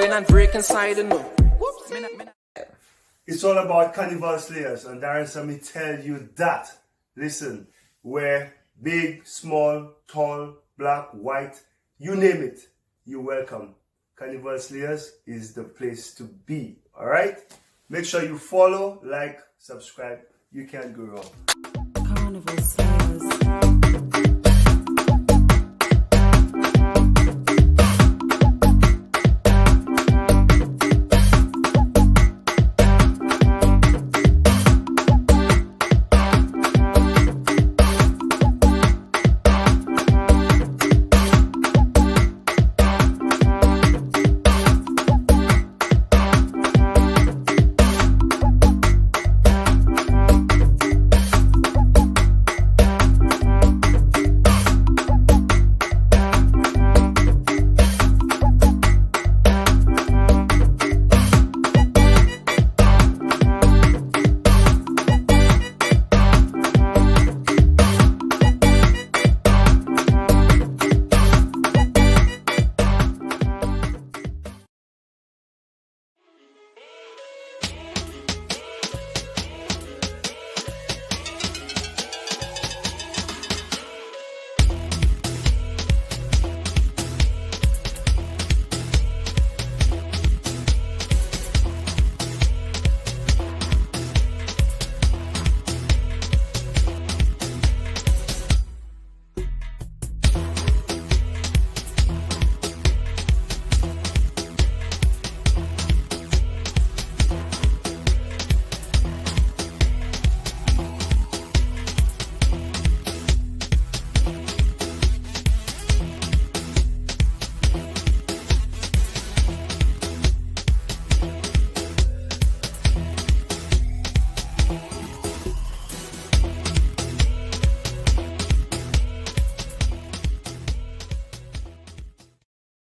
Going and break inside the no. It's all about Carnival Slayers, and Darren, let me tell you that. Listen, we're big, small, tall, black, white, you name it, you're welcome. Carnival Slayers is the place to be, alright? Make sure you follow, like, subscribe, you can't go wrong. Carnival Slayers.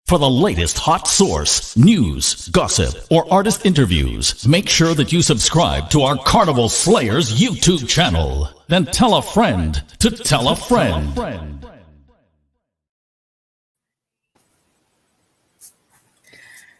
For the latest hot source, news, gossip, or artist interviews, make sure that you subscribe to our Carnival Slayers YouTube channel. Then tell a friend to tell a friend.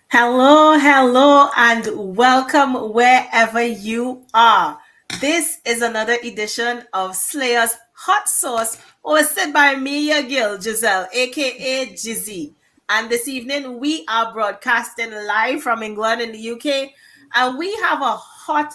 Hello, hello, and welcome wherever you are. This is another edition of Slayers Hot Sauce, hosted by me, your girl, Giselle, aka Jizzy. And this evening, we are broadcasting live from England in the UK, and we have a hot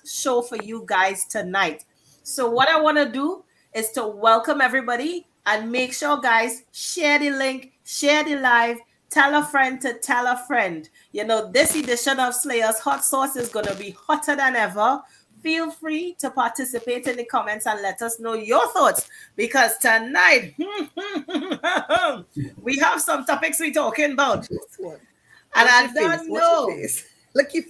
show for you guys tonight. So what I want to do is to welcome everybody and make sure, guys, share the link, share the live, tell a friend to tell a friend. You know, this edition of Slayers Hot Sauce is going to be hotter than ever. Feel free to participate in the comments and let us know your thoughts, because tonight we have some topics we're talking about. And I don't know,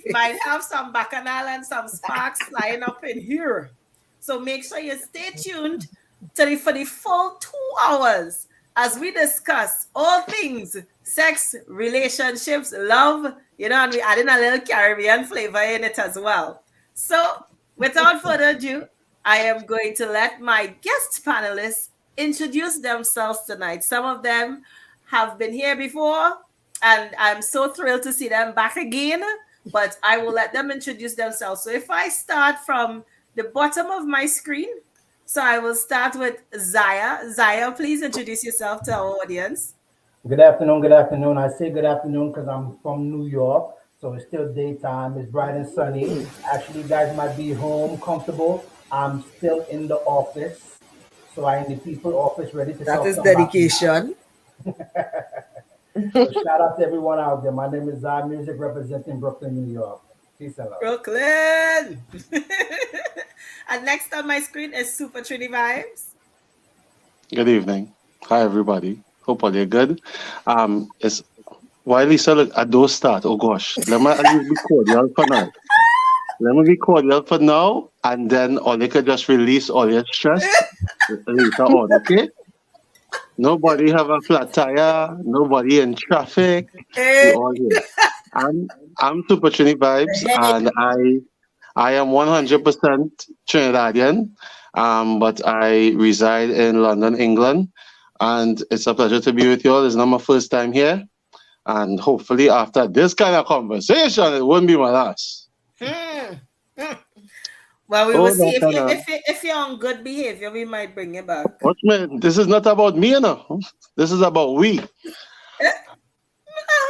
might have some bacchanal and some sparks flying up in here. So make sure you stay tuned for the full 2 hours as we discuss all things sex, relationships, love, you know, and we adding a little Caribbean flavor in it as well. So without further ado, I am going to let my guest panelists introduce themselves tonight. Some of them have been here before, and I'm so thrilled to see them back again, but I will let them introduce themselves. So if I start from the bottom of my screen, so I will start with Zaya. Zaya, please introduce yourself to our audience. Good afternoon, good afternoon. I say good afternoon because I'm from New York. So it's still daytime, it's bright and sunny. Actually, you guys might be home, comfortable. I'm still in the office. So I'm in the people office ready to That is dedication. So shout out to everyone out there. My name is Zai Music, representing Brooklyn, New York. Peace and love. Brooklyn! And next on my screen is Super Trini Vibes. Good evening. Hi, everybody. Hope all you're good. It's Why Lisa look I don't start. Oh gosh. Let me be cordial for now. Let me be cordial for now, and then or you could just release all your stress later on, okay? Nobody have a flat tire, nobody in traffic. We all here. I'm Super Trini Vibes, and I am 100% Trinidadian, but I reside in London, England, and it's a pleasure to be with you all. It's not my first time here. And hopefully after this kind of conversation, it wouldn't be my last. Well, we will see. If you're on good behavior, we might bring you back. Watch me. This is not about me, you know. This is about we.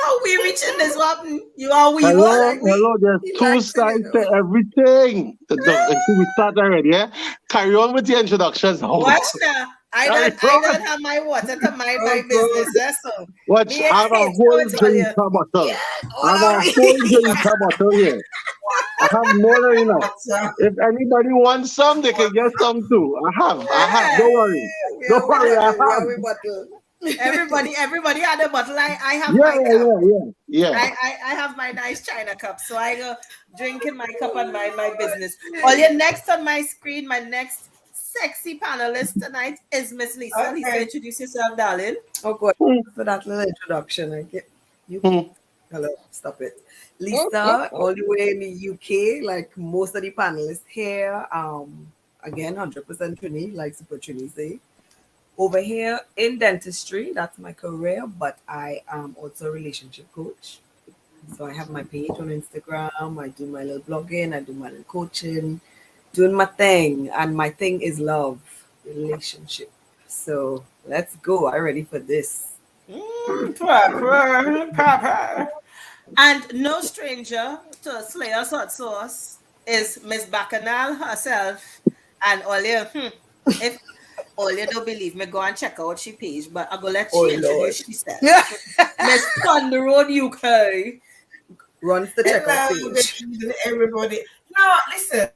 How we reaching this one? You are we. Hello, there's two sides to everything. We start already, yeah? Carry on with the introductions. Watch now. I don't have my water to mind my business. That's all. Watch, I have a whole drink bottle. I have a whole drink bottle here. I have more than enough. If anybody wants some, they can get some too. I have. Don't worry. Don't worry, I have. Everybody had a bottle. I have my cup. Yeah. I have my nice China cup. So I go drink in my cup and mind my business. All your next on my screen, my next sexy panelist tonight is Miss Lisa. Okay. Lisa, introduce yourself, darling. Oh God, for that little introduction. I get you. Hello, stop it. Lisa, all the way in the UK, like most of the panelists here. Again, 100% Trini, like Super Trini say. Over here in dentistry, that's my career, but I am also a relationship coach. So I have my page on Instagram. I do my little blogging. I do my little coaching. Doing my thing, and my thing is love, relationship. So let's go. I'm ready for this. And no stranger to Slayer's Hot Sauce is Miss Bacchanal herself. And all you, if all you don't believe me, go and check out she page. But I'm gonna let she introduce herself. Miss Fun the Road UK runs the checkout page. Everybody, no, listen.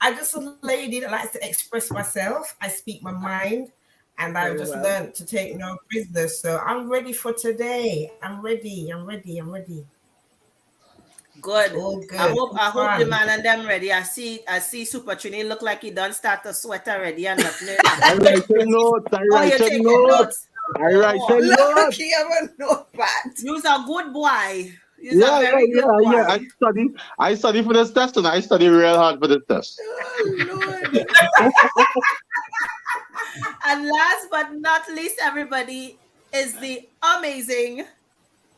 I'm just a lady that likes to express myself. I speak my mind, and I've just learned to take no prisoners. So I'm ready for today. I'm ready. Good. I hope the man and them ready. I see Super Trini look like he done start to sweat already and nothing. I write a note. I write a note. Look, he have a notepad. You're a good boy. Yeah. I study for this test, and I study real hard for this test. Oh, Lord. And last but not least, everybody, is the amazing,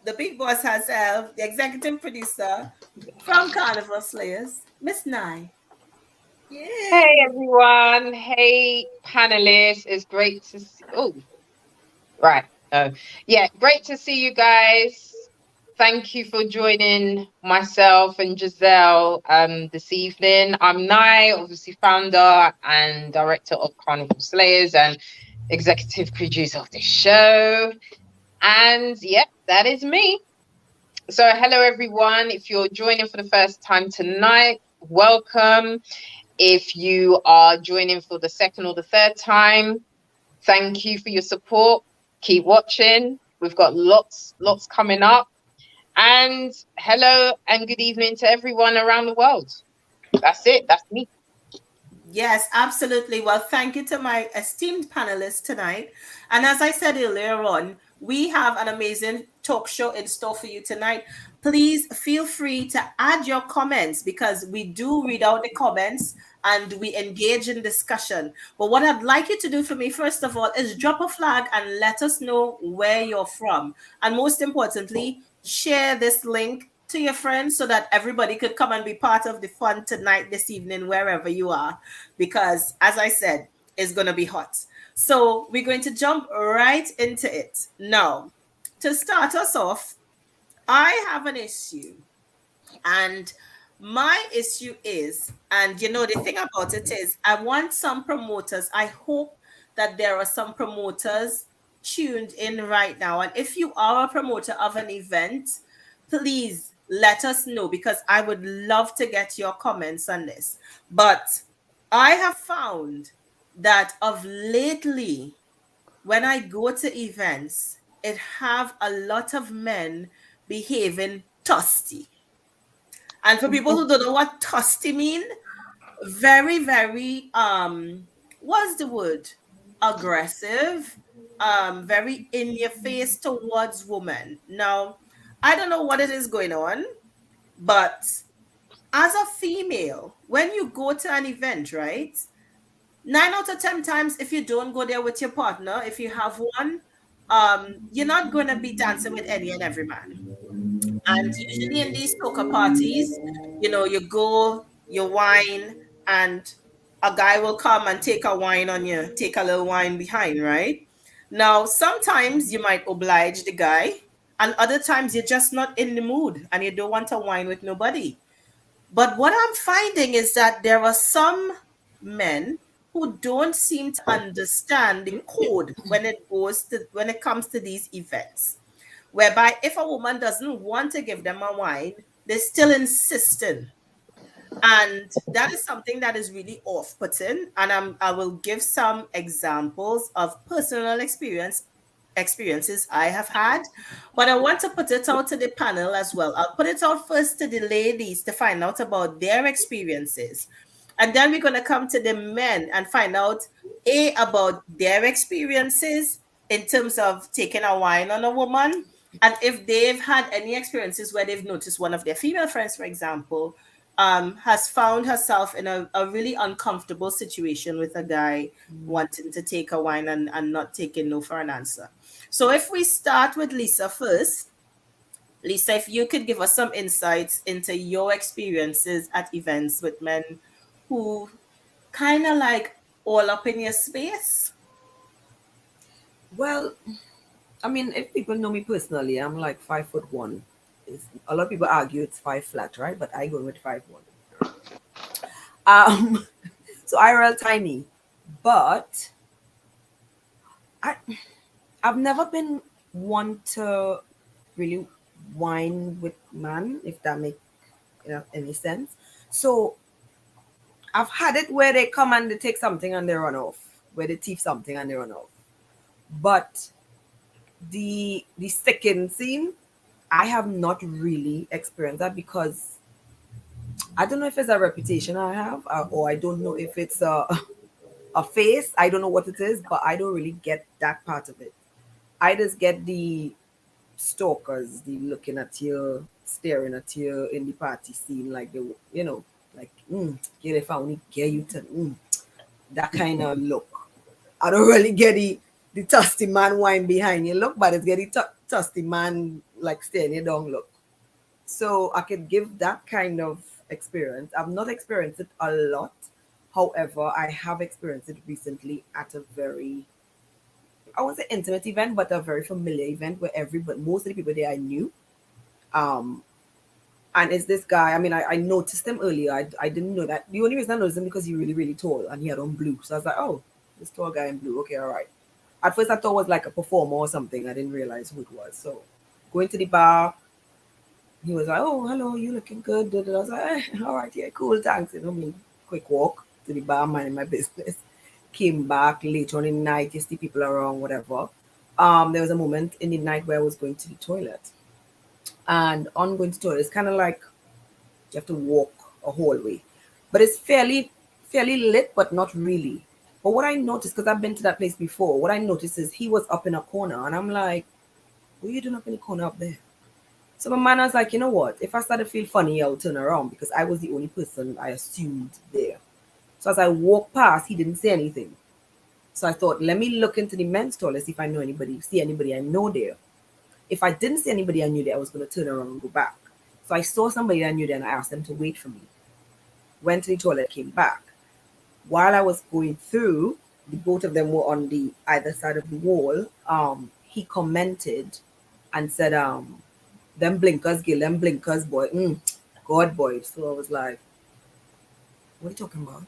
the big boss herself, the executive producer from Carnival Slayers, Miss Nye. Yeah. Hey everyone. Hey panelists. It's great to see. Great to see you guys. Thank you for joining myself and Giselle this evening. I'm Nye, obviously founder and director of Carnival Slayers and executive producer of the show. And that is me. So hello everyone. If you're joining for the first time tonight, welcome. If you are joining for the second or the third time, thank you for your support. Keep watching. We've got lots coming up. And hello and good evening to everyone around the world. That's it. That's me. Yes, absolutely. Well, thank you to my esteemed panelists tonight. And as I said earlier on, we have an amazing talk show in store for you tonight. Please feel free to add your comments because we do read out the comments and we engage in discussion. But what I'd like you to do for me, first of all, is drop a flag and let us know where you're from. And most importantly, share this link to your friends so that everybody could come and be part of the fun tonight, this evening, wherever you are. Because as I said, it's going to be hot. So we're going to jump right into it. Now, to start us off, I have an issue. And my issue is, and you know, the thing about it is, I want some promoters. I hope that there are some promoters tuned in right now. And if you are a promoter of an event, please let us know because I would love to get your comments on this. But I have found that of lately, when I go to events, it have a lot of men behaving tusty. And for people who don't know what tusty mean, very, very, what's the word? Aggressive, very in your face towards women. Now, I don't know what it is going on, but as a female, when you go to an event, right? 9 out of 10 times, if you don't go there with your partner, if you have one, you're not going to be dancing with any and every man. And usually in these soca parties, you go, you wine, and a guy will come and take a wine on you, take a little wine behind, right? Now, sometimes you might oblige the guy, and other times you're just not in the mood and you don't want to wine with nobody. But what I'm finding is that there are some men who don't seem to understand the code when it comes to these events. Whereby if a woman doesn't want to give them a wine, they're still insisting. And that is something that is really off-putting. And I will give some examples of personal experiences I have had. But I want to put it out to the panel as well. I'll put it out first to the ladies to find out about their experiences. And then we're going to come to the men and find out about their experiences in terms of taking a wine on a woman. And if they've had any experiences where they've noticed one of their female friends, for example, has found herself in a really uncomfortable situation with a guy wanting to take a wine and not taking no for an answer. So if we start with Lisa first, Lisa, if you could give us some insights into your experiences at events with men who kind of like all up in your space. Well, I mean, if people know me personally, I'm like 5'1". A lot of people argue it's 5 flat, right? But I go with 5'1". So I real tiny, but I've never been one to really wine with man, if that makes any sense. So I've had it where they come and they take something and they run off, where they thief something and they run off. But the second scene, I have not really experienced that because I don't know if it's a reputation I have, or I don't know if it's a face. I don't know what it is, but I don't really get that part of it. I just get the stalkers, the looking at you, staring at you in the party scene, like like get if I only get you to that kind of look. I don't really get the tusty man wine behind you look, but it's get the tusty man like staring you down look. So I could give that kind of experience. I've not experienced it a lot. However, I have experienced it recently at a very, I won't say intimate event, but a very familiar event where most of the people there I knew. And it's this guy. I mean, I noticed him earlier. I didn't know that. The only reason I noticed him because he's really, really tall and he had on blue. So I was like, oh, this tall guy in blue. Okay, all right. At first, I thought it was like a performer or something. I didn't realize who it was. So going to the bar, he was like, oh, hello, you looking good. I was like, all right, yeah, cool, thanks. Me, quick walk to the bar, minding my business. Came back later on in the night, you see people around, whatever. There was a moment in the night where I was going to the toilet. And on going to the toilet, it's kind of like you have to walk a hallway. But it's fairly lit, but not really. But what I noticed, because I've been to that place before, what I noticed is he was up in a corner. And I'm like, what are you doing up in the corner up there? So my man was like, you know what? If I start to feel funny, I'll turn around because I was the only person I assumed there. So as I walked past, he didn't say anything. So I thought, let me look into the men's toilet, see if I know see anybody I know there. If I didn't see anybody I knew there, I was going to turn around and go back. So I saw somebody I knew there and I asked them to wait for me. Went to the toilet, came back. While I was going through, the both of them were on the either side of the wall. He commented and said, them blinkers, Gil, them blinkers, boy. God, boy. So I was like, what are you talking about?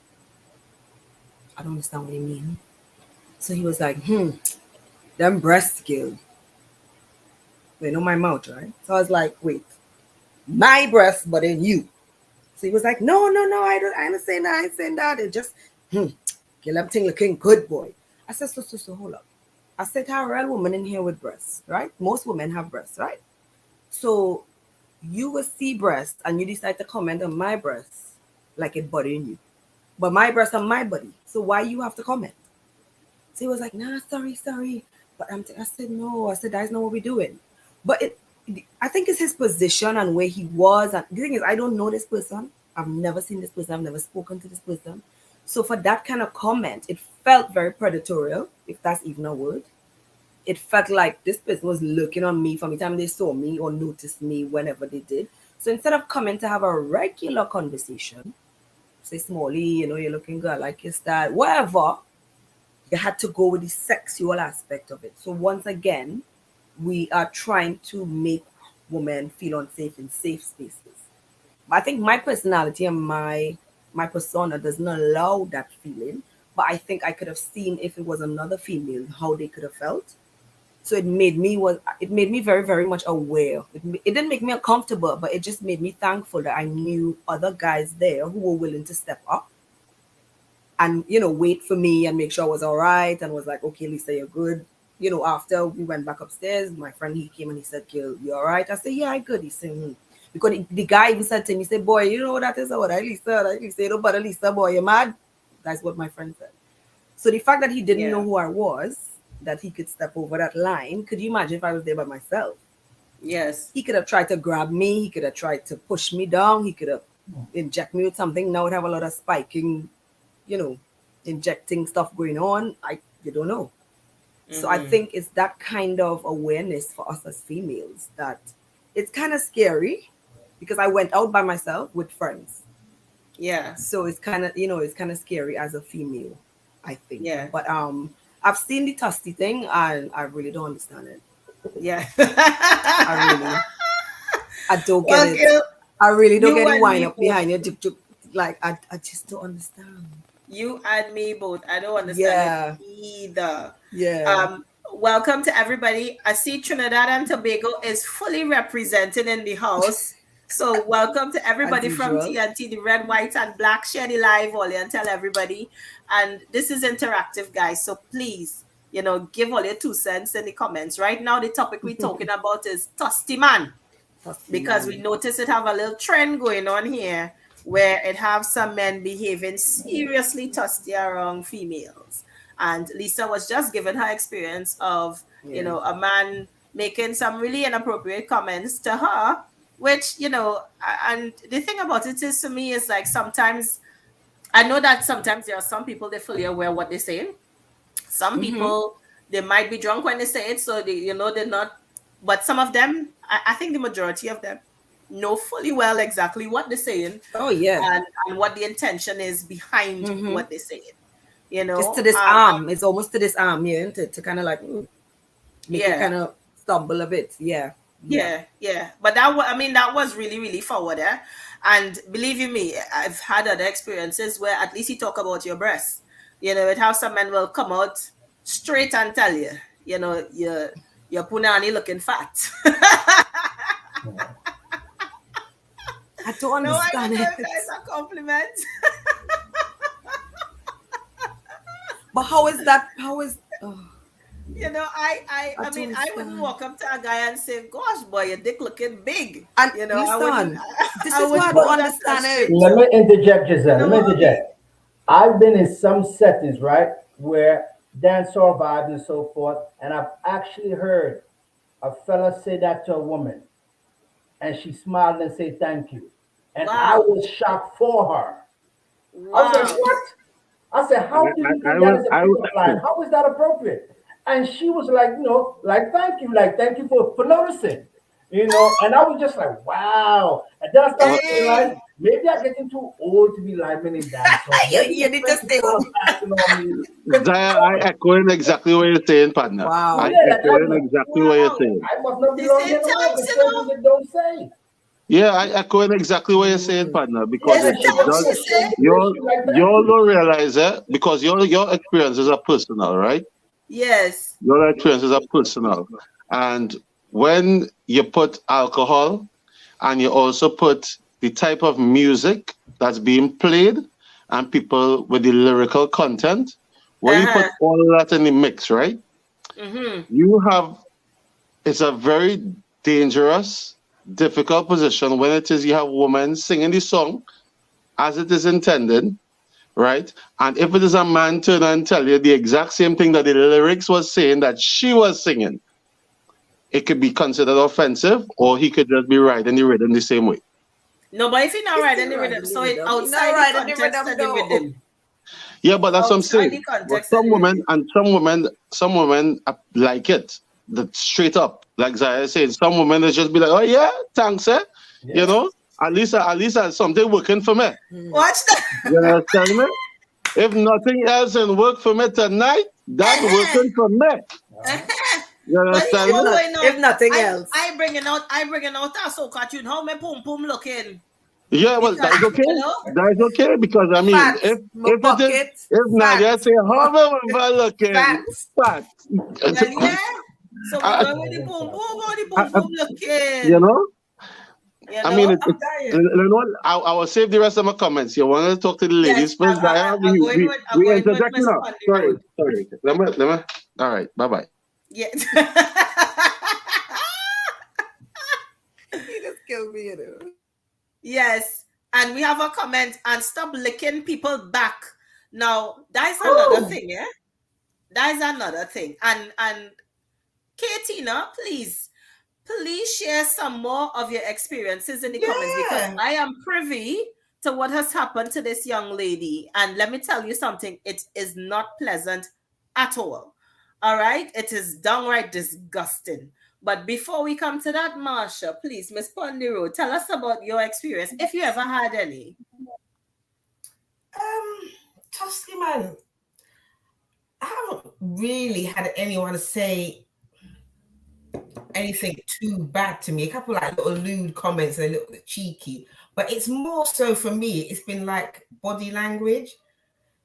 I don't understand what you mean. So he was like, them breasts, Gil. They know my mouth, right? So I was like, wait, my breasts, but in you. So he was like, no, I ain't saying that, I ain't saying that. It just, Gil, everything looking good, boy. I said, so, hold up. I said, how a real woman in here with breasts, right? Most women have breasts, right? So you will see breasts and you decide to comment on my breasts like it bothering you. But my breasts are my body. So why you have to comment? So he was like, nah, sorry. But I said, no. I said, that's not what we're doing. But I think it's his position and where he was. And the thing is, I don't know this person. I've never seen this person. I've never spoken to this person. So for that kind of comment, it felt very predatorial, if that's even a word. it felt like this person was looking on me from the time they saw me or noticed me whenever they did. So instead of coming to have a regular conversation, say, Smalley, you know, you're looking good, I like your style, whatever, you had to go with the sexual aspect of it. So once again, we are trying to make women feel unsafe in safe spaces. But I think my personality and my persona doesn't allow that feeling. But I think I could have seen if it was another female how they could have felt. So it made me very, very much aware. It didn't make me uncomfortable, but it just made me thankful that I knew other guys there who were willing to step up and, you know, wait for me and make sure I was all right and was like, okay, Lisa, you're good. You know, after we went back upstairs, my friend, he came and he said, Kill, you all right? I said, yeah, I'm good. He said, Because the guy even said to me, he said, boy, you know what that is? What I Lisa, you don't bother Lisa, boy, you mad? That's what my friend said. So the fact that he didn't know who I was, that he could step over that line, could you imagine if I was there by myself? Yes. He could have tried to grab me. He could have tried to push me down. He could have inject me with something. Now it have a lot of spiking, you know, injecting stuff going on. You don't know. So I think it's that kind of awareness for us as females that it's kind of scary because I went out by myself with friends. Yeah. So it's kind of, you know, it's kind of scary as a female, I think. Yeah. But I've seen the tusty thing and I really don't understand it. Yeah. I don't get it. I really don't get it wind up behind you. Like I just don't understand. You and me both. I don't understand it either. Yeah. Welcome to everybody. I see Trinidad and Tobago is fully represented in the house. So welcome to everybody from TNT, the red, white, and black. Share the live all and tell everybody. And this is interactive, guys. So please, you know, give all your 2 cents in the comments. Right now, the topic we're talking about is tusty man. Because we notice it have a little trend going on here where it have some men behaving seriously tusty around females. And Lisa was just given her experience of, you know, a man making some really inappropriate comments to her, which, you know, and the thing about it is, to me, is like sometimes, I know that sometimes there are some people, they're fully aware what they're saying. Some people, they might be drunk when they say it, so they, you know, they're not, but some of them, I think the majority of them know fully well exactly what they're saying. Oh, yeah. And what the intention is behind what they're saying. You know, it's to disarm. It's almost to disarm, yeah, to kind of like make you kind of stumble a bit. Yeah. But that was really, really forward. And believe you me, I've had other experiences where at least you talk about your breasts. You know, it how some men will come out straight and tell you, you know, your punani looking fat. I don't understand it. It's a compliment. But how is that? You know, I mean, I wouldn't walk up to a guy and say, "Gosh, boy, your dick looking big." And you know, this is why I don't understand it. Let me interject, Giselle. Let me interject. I've been in some settings, right, where dancehall vibes and so forth, and I've actually heard a fella say that to a woman, and she smiled and said thank you, and I was shocked for her. I said, "What?" I said, "How do you think that is a pickup line? How is that appropriate?" And she was like, you know, like thank you for noticing, you know. And I was just like, wow. And then I started saying, like, maybe I'm getting too old to be live in dance. You need to stay home. I echoing exactly what you're saying, partner. Wow. I echoing exactly what you're saying. I must not be wrong in don't say. Yeah, I echoing exactly what you're saying, partner, because you all don't realize it because your experiences are personal, right? Yes. Your experiences are personal. And when you put alcohol and you also put the type of music that's being played and people with the lyrical content, when you put all that in the mix, right? It's a very dangerous, difficult position when it is you have women singing the song as it is intended, right? And if it is a man turn and tell you the exact same thing that the lyrics was saying that she was singing, it could be considered offensive, or he could just be riding the rhythm the same way. No, but if you're not riding the rhythm, so it's outside the context of the rhythm. Yeah, but that's what I'm saying. The But context some women like it. That straight up, like Zaya said, some women they just be like, "Oh yeah, thanks, eh?" Yeah. You know, at least something working for me. Watch that. You understand me? If nothing else and work for me tonight, that's working for me. You understand me? If nothing else, I bringing out a soca tune. How my pum pum looking? Yeah, well, that's okay. You know? That's okay because I mean, Facts. if My it is, pocket, if Nadia facts. say, "How am I looking?" Facts. Facts. Well, yeah. So we going with the pum pum or the pum pum looking. You know. You I know? mean, you know, I will save the rest of my comments. You want to talk to the ladies first? We interject now. Sorry. Let me. All right. Bye. Yeah. You just killed me, you know. Yes. And we have a comment, and stop licking people back. Now, that's another thing, yeah? That is another thing. And Katina, please share some more of your experiences in the comments, because I am privy to what has happened to this young lady. And let me tell you something, it is not pleasant at all. All right? It is downright disgusting. But before we come to that, Marsha, please, Miss Pondero, tell us about your experience, if you ever had any. Tusty man, I haven't really had anyone say anything too bad to me. A couple like little lewd comments and a little bit cheeky, but it's more so for me, it's been like body language.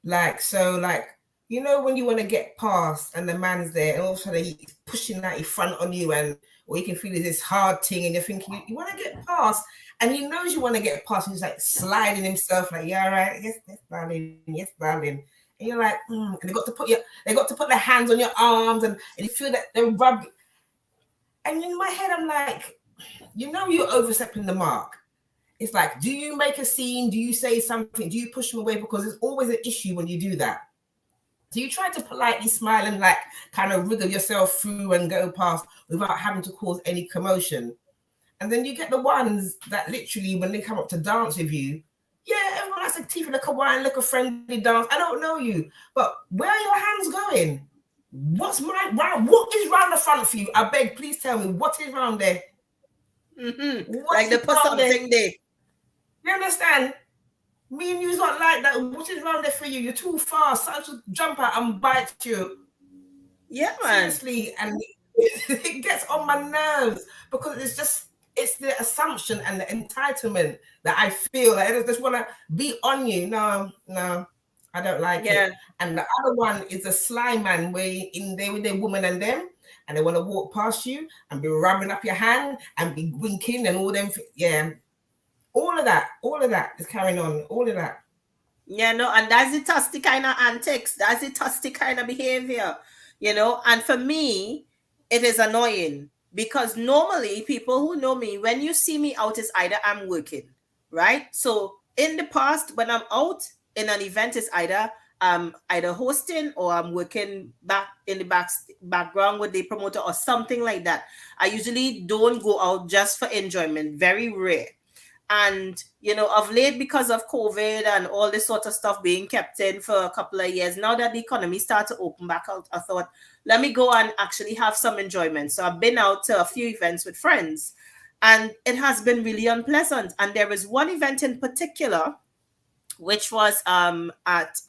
Like, so like, you know, when you want to get past and the man's there and all of a sudden he's pushing that in front on you, and or you can feel this hard thing and you're thinking you want to get past, and he knows you want to get past, and he's like sliding himself like, yeah, right, yes, darling, yes, darling. And you're like, and they got to put their hands on your arms, and you feel that they're rubbing. And in my head, I'm like, you know, you're overstepping the mark. It's like, do you make a scene? Do you say something? Do you push them away? Because there's always an issue when you do that. Do you try to politely smile and like kind of wriggle yourself through and go past without having to cause any commotion? And then you get the ones that literally, when they come up to dance with you, yeah, everyone has a teeth, look a wine, look a friendly dance. I don't know you, but where are your hands going? What is round the front for you? I beg, please tell me what is round there. Like they put something there. You understand? Me and you's not like that. What is round there for you? You're too fast. I should jump out and bite you. Yeah, man. Seriously, and it gets on my nerves because it's the assumption and the entitlement that I feel. Like I just want to be on you. No, I don't like it. And the other one is a sly man where in there with their woman and them, and they want to walk past you and be rubbing up your hand and be winking and all them. Yeah, all of that is carrying on. All of that. Yeah, no, and that's the tusty kind of antics. That's the tusty kind of behavior, you know. And for me, it is annoying because normally people who know me, when you see me out, is either I'm working, right? So in the past, when I'm out in an event, is either hosting or I'm working back in the background with the promoter or something like that. I usually don't go out just for enjoyment, very rare. And, you know, of late, because of COVID and all this sort of stuff being kept in for a couple of years, now that the economy started to open back out, I thought, let me go and actually have some enjoyment. So I've been out to a few events with friends, and it has been really unpleasant. And there is one event in particular, which was at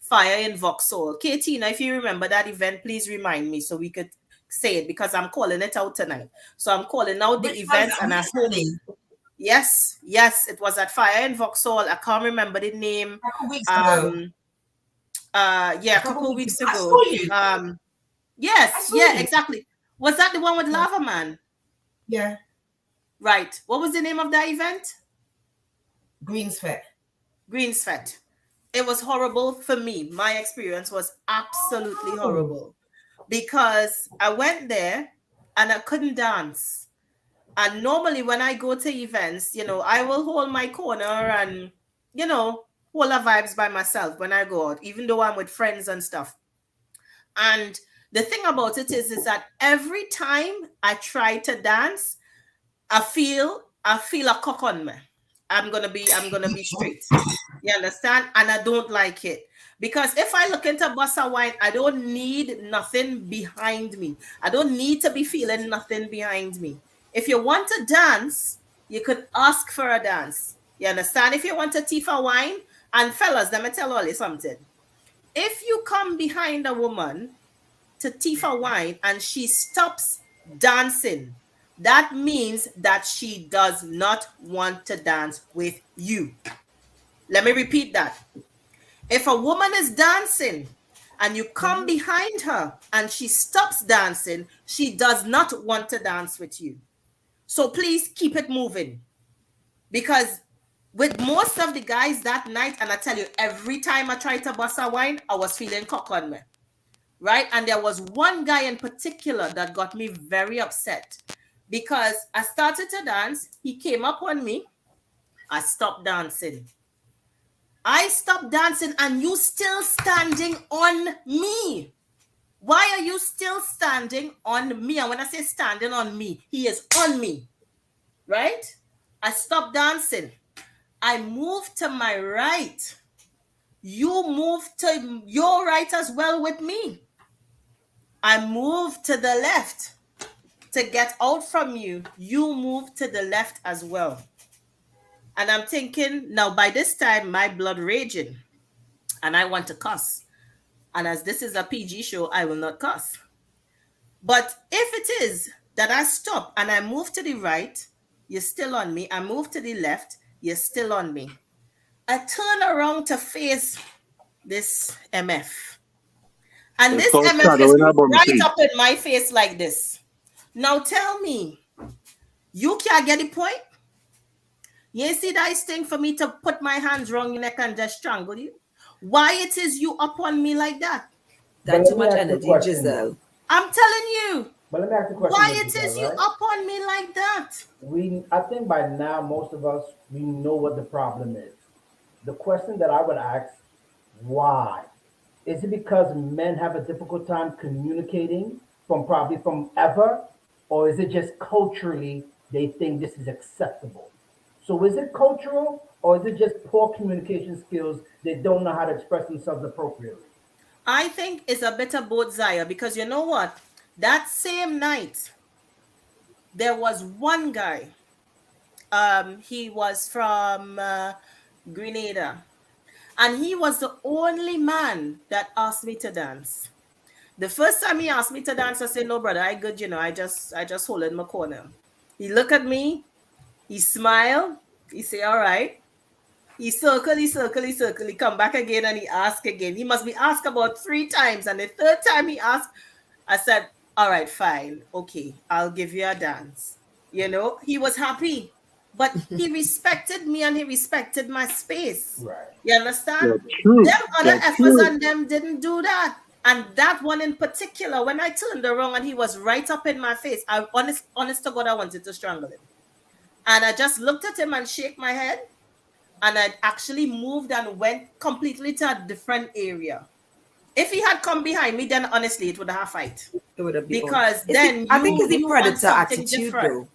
Fire in Vauxhall. Katina, if you remember that event, please remind me so we could say it, because I'm calling it out tonight. So I'm calling out the event, and Yes, it was at Fire in Vauxhall. I can't remember the name. A couple weeks ago. A couple weeks ago. I saw you. Yes, exactly. Was that the one with Lava Man? Yeah. Right. What was the name of that event? Greensfet. It was horrible for me. My experience was absolutely horrible because I went there and I couldn't dance. And normally when I go to events, you know, I will hold my corner and, you know, hold the vibes by myself when I go out, even though I'm with friends and stuff. And the thing about it is that every time I try to dance, I feel a cock on me. I'm gonna be straight. You understand? And I don't like it. Because if I look into bossa wine, I don't need nothing behind me. I don't need to be feeling nothing behind me. If you want to dance, you could ask for a dance. You understand? If you want a Tifa wine, and fellas, let me tell all you something. If you come behind a woman to Tifa wine and she stops dancing, that means that she does not want to dance with you. Let me repeat that. If a woman is dancing and you come behind her and she stops dancing, she does not want to dance with you. So please keep it moving. Because with most of the guys that night, and I tell you, every time I tried to bust a wine, I was feeling cock on me. Right? And there was one guy in particular that got me very upset because I started to dance. He came up on me. I stopped dancing. I stopped dancing and you still standing on me. Why are you still standing on me? And when I say standing on me, he is on me, right? I stopped dancing. I moved to my right. You moved to your right as well with me. I moved to the left to get out from you. You moved to the left as well. And I'm thinking, now by this time, my blood raging. And I want to cuss. And as this is a PG show, I will not cuss. But if it is that I stop and I move to the right, you're still on me. I move to the left, you're still on me. I turn around to face this MF. And this MF is right up in my face like this. Now tell me, you can't get the point? You see that thing for me to put my hands around your neck and just strangle you? Why it is you up on me like that? That's too much energy, Giselle. I'm telling you. But let me ask the question. Why it is you up on me like that? I think by now, most of us, we know what the problem is. The question that I would ask, why? Is it because men have a difficult time communicating from ever? Or is it just culturally they think this is acceptable? So is it cultural or is it just poor communication skills? They don't know how to express themselves appropriately? I think it's a bit of both, Zaya, because you know what? That same night, there was one guy. He was from Grenada. And he was the only man that asked me to dance. The first time he asked me to dance, I said, no, brother, I good, I just hold in my corner. He looked at me, he smiled, he said, all right. He circle, he come back again and he asked again. He must be asked about 3 times. And the third time he asked, I said, all right, fine. Okay, I'll give you a dance. He was happy. But he respected me and he respected my space. Right. You understand? Them other efforts and them didn't do that. And that one in particular, when I turned around and he was right up in my face, I honest to God, I wanted to strangle him. And I just looked at him and shake my head. And I actually moved and went completely to a different area. If he had come behind me, then honestly, it would have fight. It would have been because then I think it's the predator attitude, though.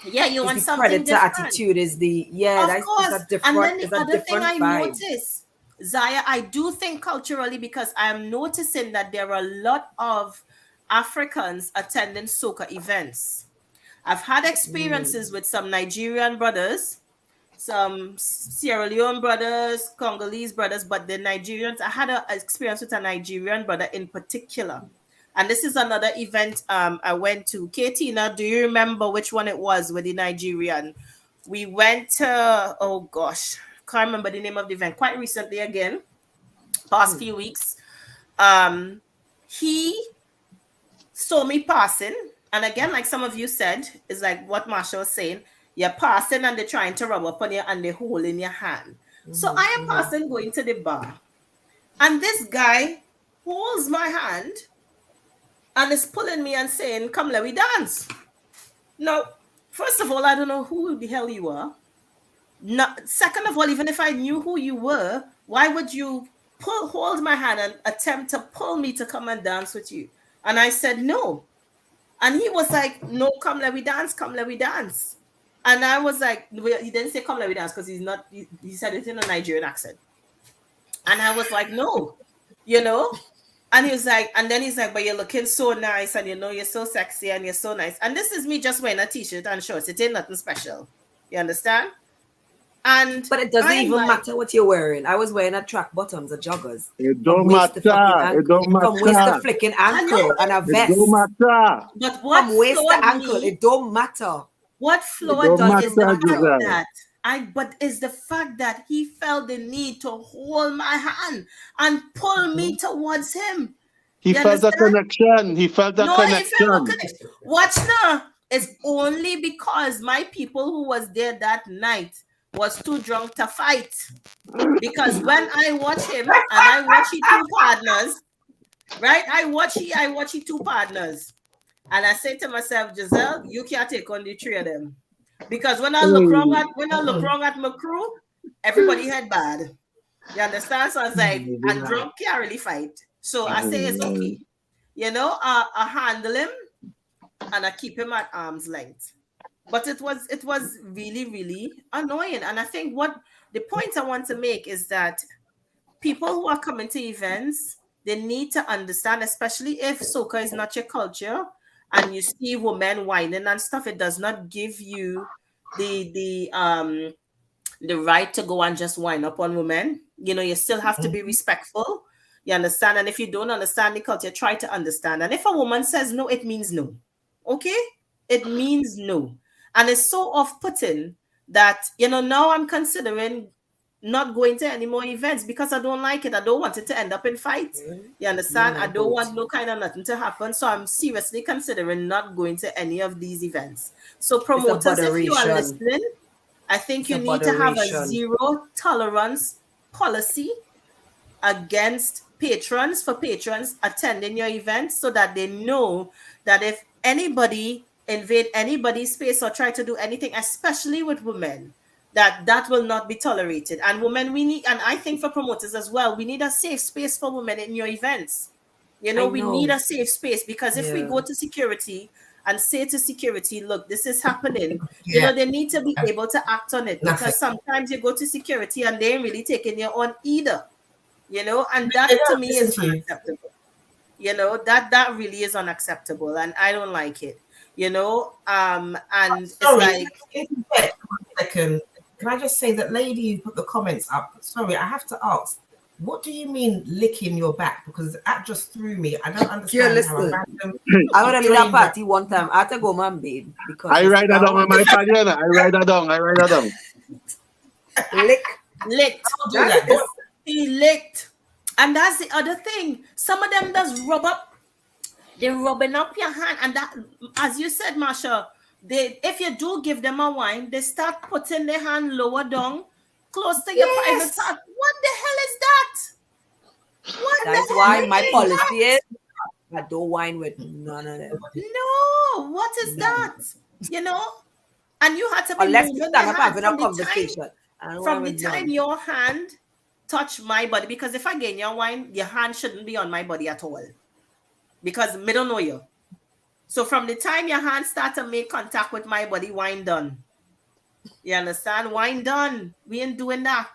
Yeah, you want something predator different. Attitude is the of course. It's a different, and then the other thing I vibe. noticed, Zaya, I do think culturally, because I'm noticing that there are a lot of Africans attending soca events. I've had experiences with some Nigerian brothers, some Sierra Leone brothers, Congolese brothers, but the Nigerians, I had an experience with a Nigerian brother in particular. And this is another event I went to. Katina, do you remember which one it was with the Nigerian? We went to, oh gosh, can't remember the name of the event. Quite recently again, past few weeks. He saw me passing. And again, like some of you said, is like what Marsha was saying. You're passing and they're trying to rub up on you and they're holding your hand. So I am passing going to the bar. And this guy holds my hand and is pulling me and saying, come, let me dance. Now, first of all, I don't know who the hell you are. Second of all, even if I knew who you were, why would you hold my hand and attempt to pull me to come and dance with you? And I said, no. And he was like, no, come, let me dance, come, let me dance. And I was like, he didn't say come let me dance because he's not. He said it in a Nigerian accent. And I was like, no, you know. And he was like, and then he's like, but you're looking so nice, and you know you're so sexy and you're so nice. And this is me just wearing a t-shirt and shorts. It ain't nothing special. You understand? But it doesn't even matter what you're wearing. I was wearing a track bottoms, a joggers. It don't matter. It don't matter. From waist to flicking ankle and a vest. It don't matter. But what from waist to ankle, it don't matter. What floored does is the fact that but is the fact that he felt the need to hold my hand and pull me towards him. He felt a connection. He felt a connection. Watch now. It's only because my people who was there that night was too drunk to fight. Because when I watch him and I watch his two partners, right? I watch his two partners. And I say to myself, Giselle, you can't take on the three of them. Because when I look wrong at my crew, everybody had bad. You understand? So I was like, and drunk can't really fight. So I say it's okay. You know, I handle him and I keep him at arm's length. But it was really, really annoying. And I think what the point I want to make is that people who are coming to events, they need to understand, especially if soca is not your culture, and you see women whining and stuff, it does not give you the right to go and just whine up on women. You know, you still have to be respectful. You understand? And if you don't understand the culture, try to understand. And if a woman says no, it means no. Okay? It means no. And it's so off-putting that, you know, now I'm considering not going to any more events because I don't like it. I don't want it to end up in fights. You understand? I don't want no kind of nothing to happen. So I'm seriously considering not going to any of these events. So promoters, if you are listening, I think you need to have a zero tolerance policy against patrons attending your events so that they know that if anybody invade anybody's space or try to do anything, especially with women, that will not be tolerated. And women, we need, and I think for promoters as well, we need a safe space for women in your events. You know, we need a safe space because if we go to security and say to security, look, this is happening, you know, they need to be able to act on it because sometimes you go to security and they ain't really taking you on either, you know, and that to me is unacceptable. You know, that really is unacceptable and I don't like it, you know, and it's like... Second, can I just say that lady who put the comments up? Sorry, I have to ask. What do you mean licking your back? Because that just threw me. I don't understand. Listen, I went to that party one time. I had to go man babe because I write that down on my pad. I write that down. Licked. He licked. And that's the other thing. Some of them does rub up. They're rubbing up your hand, and that, as you said, Marsha. If you do give them a wine, they start putting their hand lower down, close to your private part. What the hell is that? That's why my policy is I don't wine with none of them. No, what is that? You know, and you had to be unless you stand up having a conversation. From the time your hand touch my body, because if I get your wine, your hand shouldn't be on my body at all, because me don't know you. So from the time your hands start to make contact with my body, wine done. You understand? Wine done. We ain't doing that.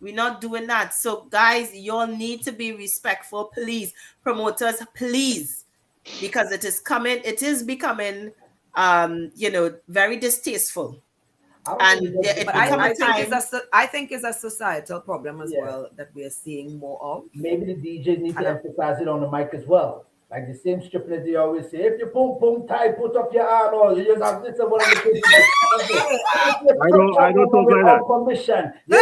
We're not doing that. So guys, y'all need to be respectful, please. Promoters, please. Because it is becoming you know, very distasteful. I think it's a societal problem as well that we are seeing more of. Maybe the DJs need to emphasize it on the mic as well. Like the same strippers they always say, if you pum tight, put up your arm, or you just have this one of the things. I don't talk like that. Permission. No,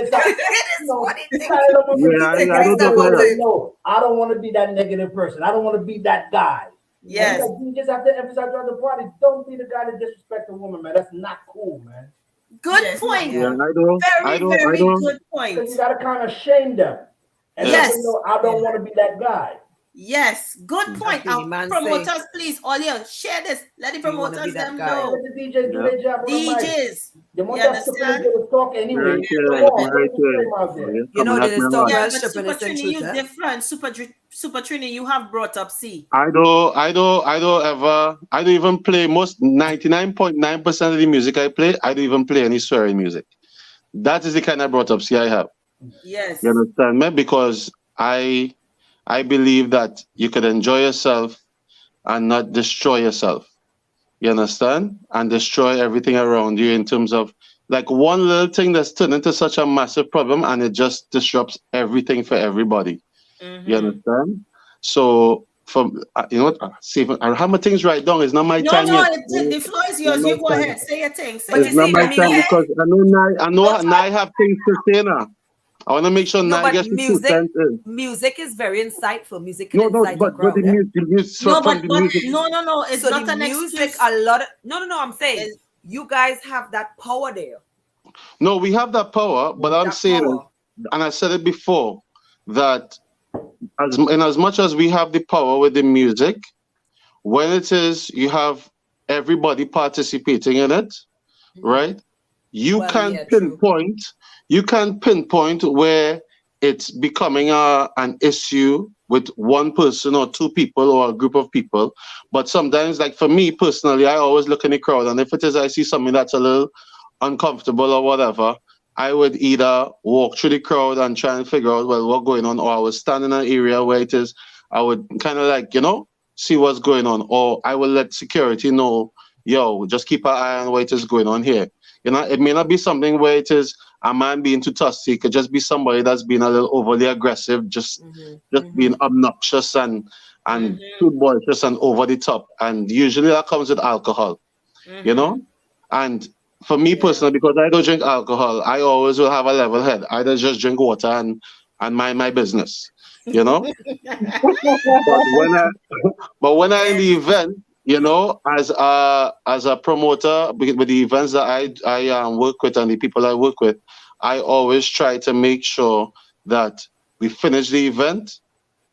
I don't want to be that negative person. I don't want to be that guy. Yes. You just have to emphasize on the party. Don't be the guy that disrespects a woman, man. That's not cool, man. Good point. Yeah, very good point. Because you got to kind of shame them. And I don't want to be that guy. Yes, good point. Okay, man Promoters, say, please, all you share this. Let the you wanna be promoters that them guy. know. The DJs do their job on the mic. DJs, The you one that's stripping is understand? going to talk anyway. Right here, Come on, right put the here. flame out there. You're You know, coming at there's me talk right. Yeah, about but stripping Super is in Trini, truth, you eh? different. Super Trini, you have brought up C. I don't even play 99.9% of the music I play. I don't even play any swearing music. That is the kind of brought up see I have. Yes. You understand me? Because I believe that you could enjoy yourself and not destroy yourself. You understand? And destroy everything around you in terms of like one little thing that's turned into such a massive problem and it just disrupts everything for everybody. You understand? So from you know what? See, I have my things right down. It's not my time yet. The floor is yours. You go ahead. Say your thing. Say But your It's not see, my thing. time because I know Nai have things to say now. I want to make sure no, Nai but gets the 2 cents in. music is very insightful. Music can No, incite a but crowd. the music No, from the music. no, it's So not the an music, excuse. a lot of no. I'm saying you guys have that power there. No, we have that power, but I'm That saying, power. and I said it before, that as much as we have the power with the music, when it is you have everybody participating in it, right? You Well, can yeah, true. pinpoint where it's becoming an issue with one person or 2 people or a group of people. But sometimes, like for me personally, I always look in the crowd, and if it is I see something that's a little uncomfortable or whatever, I would either walk through the crowd and try and figure out well what's going on, or I would stand in an area where it is I would kind of like, see what's going on, or I will let security know, yo, just keep an eye on what is going on here. It may not be something where it is a man being too tusty. It could just be somebody that's being a little overly aggressive, just being obnoxious and too boisterous and over the top. And usually that comes with alcohol, And for me personally, because I don't drink alcohol, I always will have a level head. I don't just drink water and mind my business, But when I in the event, as a promoter with the events that I work with and the people I work with, I always try to make sure that we finish the event,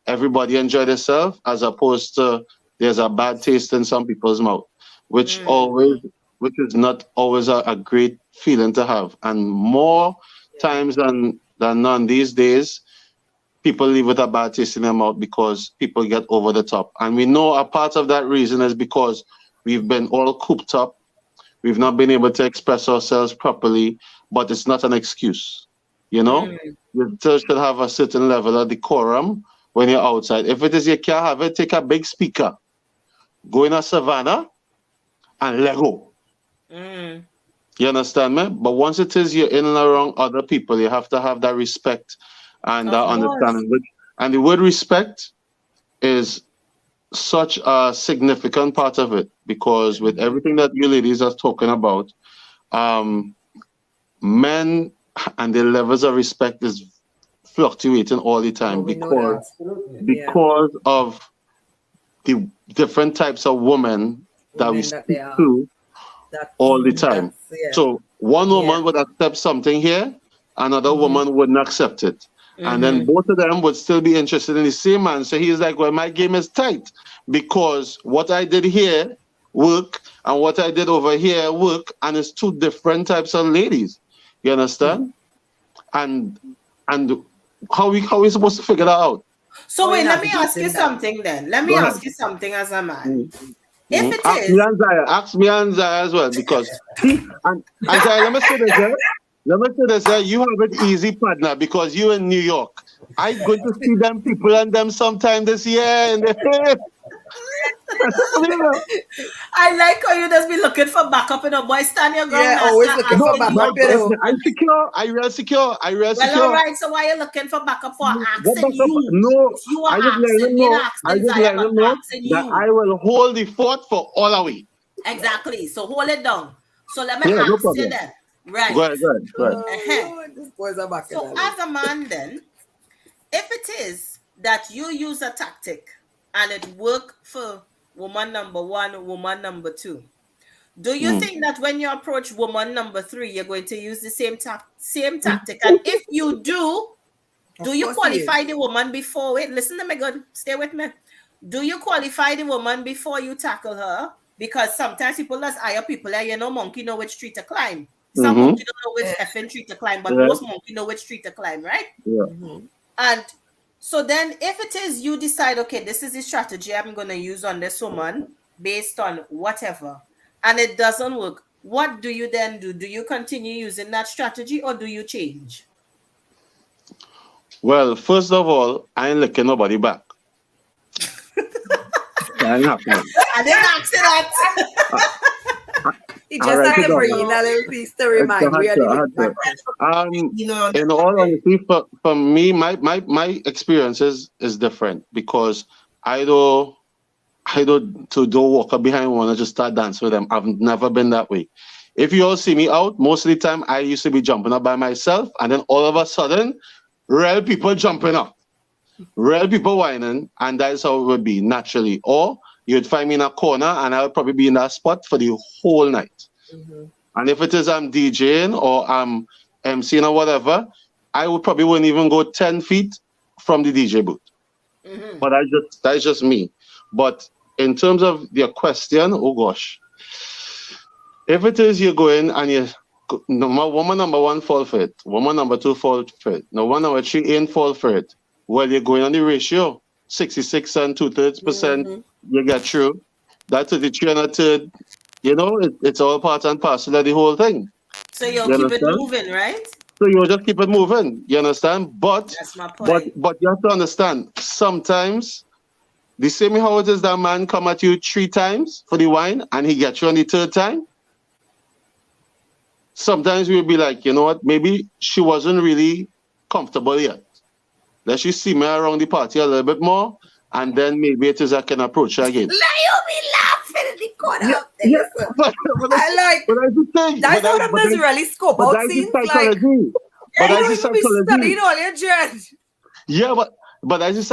everybody enjoy themselves, as opposed to there's a bad taste in some people's mouth, which is not always a great feeling to have. And more times than none these days, people leave with a bad taste in their mouth because people get over the top. And we know a part of that reason is because we've been all cooped up. We've not been able to express ourselves properly, but it's not an excuse. You still should have a certain level of decorum when you're outside. If it is you can't have it, take a big speaker, go in a savannah and let go. You understand me? But once it is you're in and around other people, you have to have that respect and that understanding. And the word respect is such a significant part of it, because with everything that you ladies are talking about, men and their levels of respect is fluctuating all the time because of the different types of women that we speak to all the time. So one woman would accept something here, another woman wouldn't accept it. And then both of them would still be interested in the same man. So he's like, well, my game is tight because what I did here work and what I did over here work, and it's 2 different types of ladies. You understand? And how we supposed to figure that out? So wait, let me ask you something then. Let me ask you something as a man. If it is, ask me and Zaya as well, because and Zaya, let me say this, you have it easy, partner, because you in New York. I going to see them people and them sometime this year, and I like how you just be looking for backup in a boy. Stand your ground. Yeah, always looking for backup. I'm secure. I real secure. Well, all right. So why are you looking for backup for asking you? No, you are I just let him know. I just let him know that I will hold the fort for all our way. Exactly. So hold it down. So let me ask you then. Right. Go ahead. These boys are back. So as a man then, if it is that you use a tactic and it work for woman number 1, woman number 2, do you think that when you approach woman number 3, you're going to use the same tactic? And if you do, Do you qualify the woman before? Wait, listen to me good. Stay with me. Do you qualify the woman before you tackle her? Because sometimes people just hire people like, monkey know which tree to climb. Some monkey don't know which effing tree to climb, but most monkey know which tree to climb, right? Yeah. And so then if it is you decide, okay, this is the strategy I'm going to use on this woman based on whatever, and it doesn't work, what do you then do? Do you continue using that strategy or do you change? Well, first of all, I ain't licking nobody back. I ain't happening. I didn't ask you that. He just had to bring in a little piece to remind me. In all honesty, for me, my experiences is different because I don't walk up behind one and just start dancing with them. I've never been that way. If you all see me out, most of the time I used to be jumping up by myself, and then all of a sudden, real people jumping up, real people whining, and that's how it would be naturally. Or you'd find me in a corner, and I would probably be in that spot for the whole night. And if it is I'm DJing or I'm MCing or whatever, I wouldn't even go 10 feet from the DJ booth. But that's just me. But in terms of your question, oh gosh, if it is you're going and you woman number one fall for it, woman number two fall for it, now woman number three ain't fall for it, well, you're going on the ratio 66 and 2/3%, you get through. That's 33 and a third. It's all part and parcel of the whole thing. So you'll keep it moving, right? So you'll just keep it moving. You understand? But that's my point. But you have to understand, sometimes the same how it is that man come at you 3 times for the wine and he gets you on the 3rd time. Sometimes we'll be like, you know what, maybe she wasn't really comfortable yet. Let's just see me around the party a little bit more, and then maybe it is I can approach her again. Let you be laughing in the corner. That's how the men really scope out scenes. But that's the psychology. Studying all your dreads. Yeah, but that's the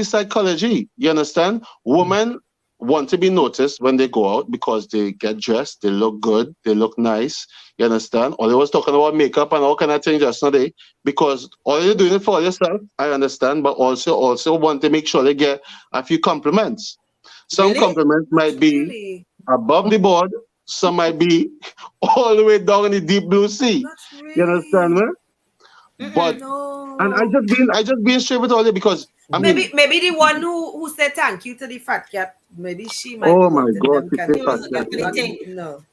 psychology. You understand? Women want to be noticed when they go out because they get dressed, they look good, they look nice. You understand? Or they was talking about makeup and all kind of things yesterday because all you're doing it for yourself, I understand, but also want to make sure they get a few compliments. Some compliments might be above the board, some might be all the way down in the deep blue sea. You understand me? But and I just being straight with all you because maybe the one who said thank you to the fat cat, maybe she might. Oh my God! No.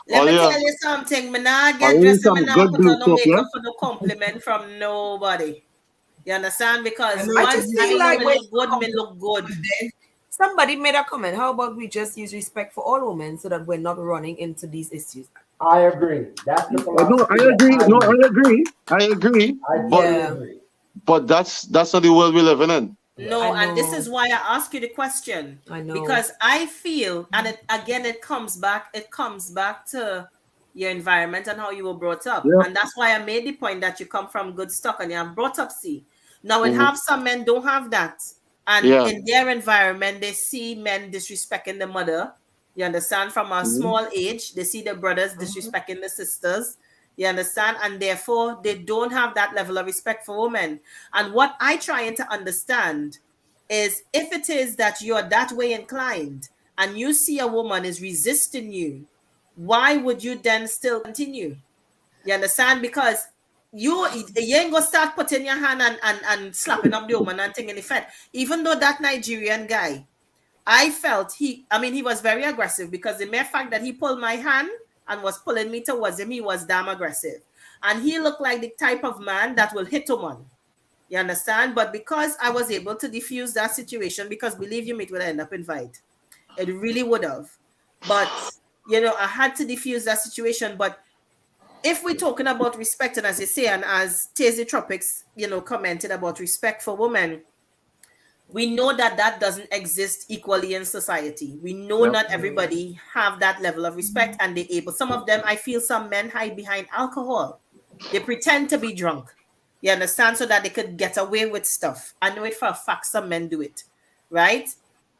Let me tell you something. Me not get dressed and me not put on no makeup for no compliment from nobody. You understand? Because once I like look good, me look good. Somebody made a comment. How about we just use respect for all women so that we're not running into these issues? I agree. That's the philosophy. I agree. But that's not the world we're living in. No, and this is why I ask you the question. I know. Because I feel, and it comes back to your environment and how you were brought up. Yeah. And that's why I made the point that you come from good stock and you have brought up C. Now, it have some men don't have that. And in their environment, they see men disrespecting the mother. You understand? From a small age, they see the brothers disrespecting the sisters. You understand? And therefore, they don't have that level of respect for women. And what I trying to understand is if it is that you're that way inclined and you see a woman is resisting you, why would you then still continue? You understand? Because you ain't gonna start putting your hand and slapping up the woman and thing in effect. Even though that Nigerian guy, I felt he was very aggressive because the mere fact that he pulled my hand and was pulling me towards him, he was damn aggressive. And he looked like the type of man that will hit a woman. You understand? But because I was able to diffuse that situation, because believe you me, it would end up in fight. It really would have. But, I had to diffuse that situation. But if we're talking about respect, and as you say, and as Tazy Tropics, commented about respect for women, we know that doesn't exist equally in society. We know not everybody have that level of respect and they're able. Some of them, I feel some men hide behind alcohol. They pretend to be drunk. You understand? So that they could get away with stuff. I know it for a fact some men do it. Right?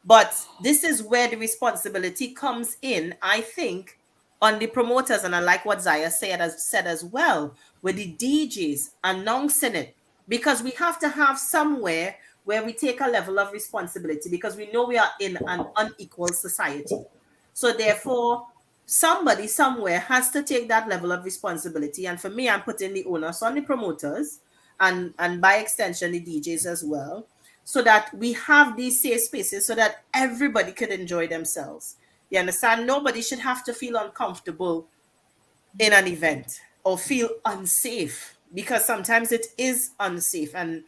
But this is where the responsibility comes in, I think, on the promoters. And I like what Zaya said as well, with the DJs announcing it. because we have to have somewhere where we take a level of responsibility, because we know we are in an unequal society. So therefore, somebody somewhere has to take that level of responsibility. And for me, I'm putting the onus on the promoters and by extension, the DJs as well, so that we have these safe spaces so that everybody could enjoy themselves. You understand? Nobody should have to feel uncomfortable in an event or feel unsafe, because sometimes it is unsafe. And,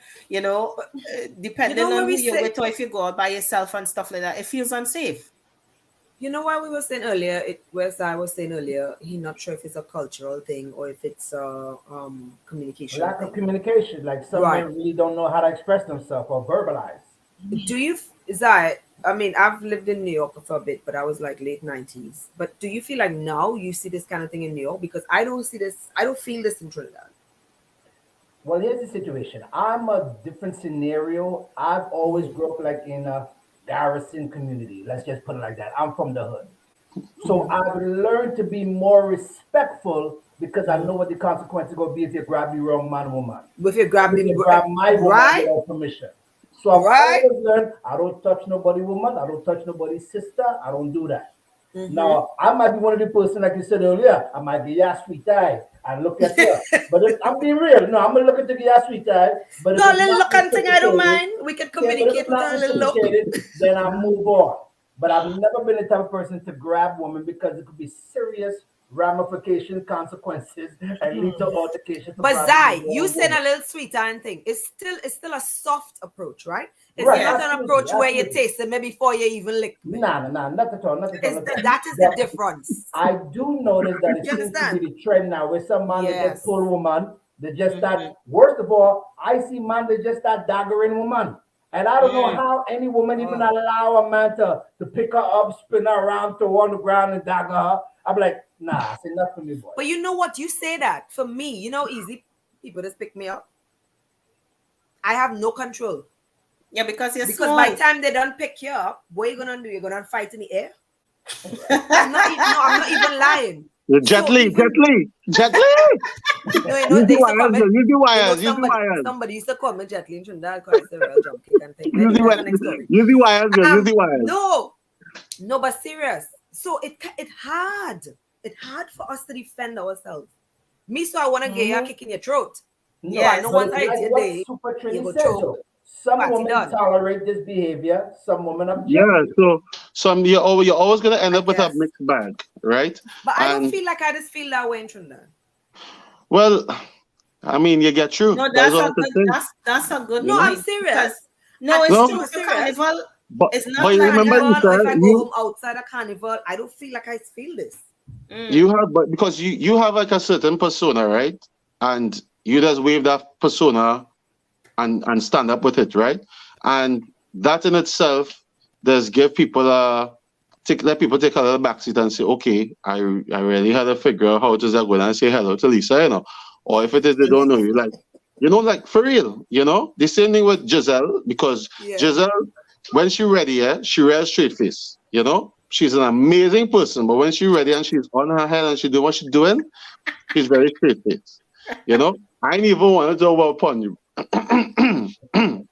depending on who you're with, or if you go out by yourself and stuff like that, it feels unsafe. You know what we were saying earlier? I was saying earlier, he's not sure if it's a cultural thing or if it's a communication lack thing. of communication. Like some men really don't know how to express themselves or verbalize. Do you, Zai, I mean, I've lived in New York for a bit, but I was like late 90s. But do you feel like now you see this kind of thing in New York? Because I don't feel this in Trinidad. Well, here's the situation. I'm a different scenario. I've always grew up like in a garrison community. Let's just put it like that. I'm from the hood. So I've learned to be more respectful because I know what the consequences are going to be if you grab the wrong man or woman. If you grab my woman without permission. So I've always learned I don't touch nobody's woman. I don't touch nobody's sister. I don't do that. Now, I might be one of the person, like you said earlier, I might be your sweet eye and look at you. But I'm being real. No, I'm going to look at the your sweet eye. But no, little look and thing, I don't mind. We can communicate with a little look. Then I move on. But I've never been the type of person to grab women because it could be serious ramification, consequences, and lead to altercation. But Zai, you said a little sweeter and thing. It's still a soft approach, right? It's not an approach where you taste it maybe before you even lick. Nah, not at all. That is the difference. I do notice that it seems to be the trend now where some man that just pull woman, they just start, worst of all, I see man that just start daggering woman. And I don't know how any woman even allow a man to pick her up, spin her around, throw her on the ground and dagger her. I'm like, nah, it's enough for me, boy. But you know what? You say that. For me, easy people just pick me up. I have no control. Yeah, because by the time they don't pick you up, what are you gonna do? You're gonna fight in the air? I'm not even lying. Gently. Somebody used to call me Jetly in Trinidad because it's a real jump kick and thing. Use the wires. No, but serious. So it hard. It's hard for us to defend ourselves. Me, so I want to get you a kick in your throat. Yeah, no one hides your day. Some women tolerate this behavior. Some women object. Yeah, so you're always gonna end up with a mixed bag, right? But I don't feel like I just feel that way in Trinidad. Well, I mean, you get through. No, that's a good. No, I'm serious. It's true. Carnival. It's not. But you remember, if I go home outside a carnival, I don't feel like I feel this. You have, but because you have like a certain persona, right? And you just wave that persona and stand up with it, right? And that in itself does give people let people take a little backseat and say, okay, I really had to figure out how to go and say hello to Lisa, Or if it is they don't know you, like for real, The same thing with Giselle, because Giselle, when she's ready, she wears straight face, She's an amazing person, but when she's ready and she's on her head and she's doing what she's doing, she's very straight face. I ain't even want to talk about upon you. Good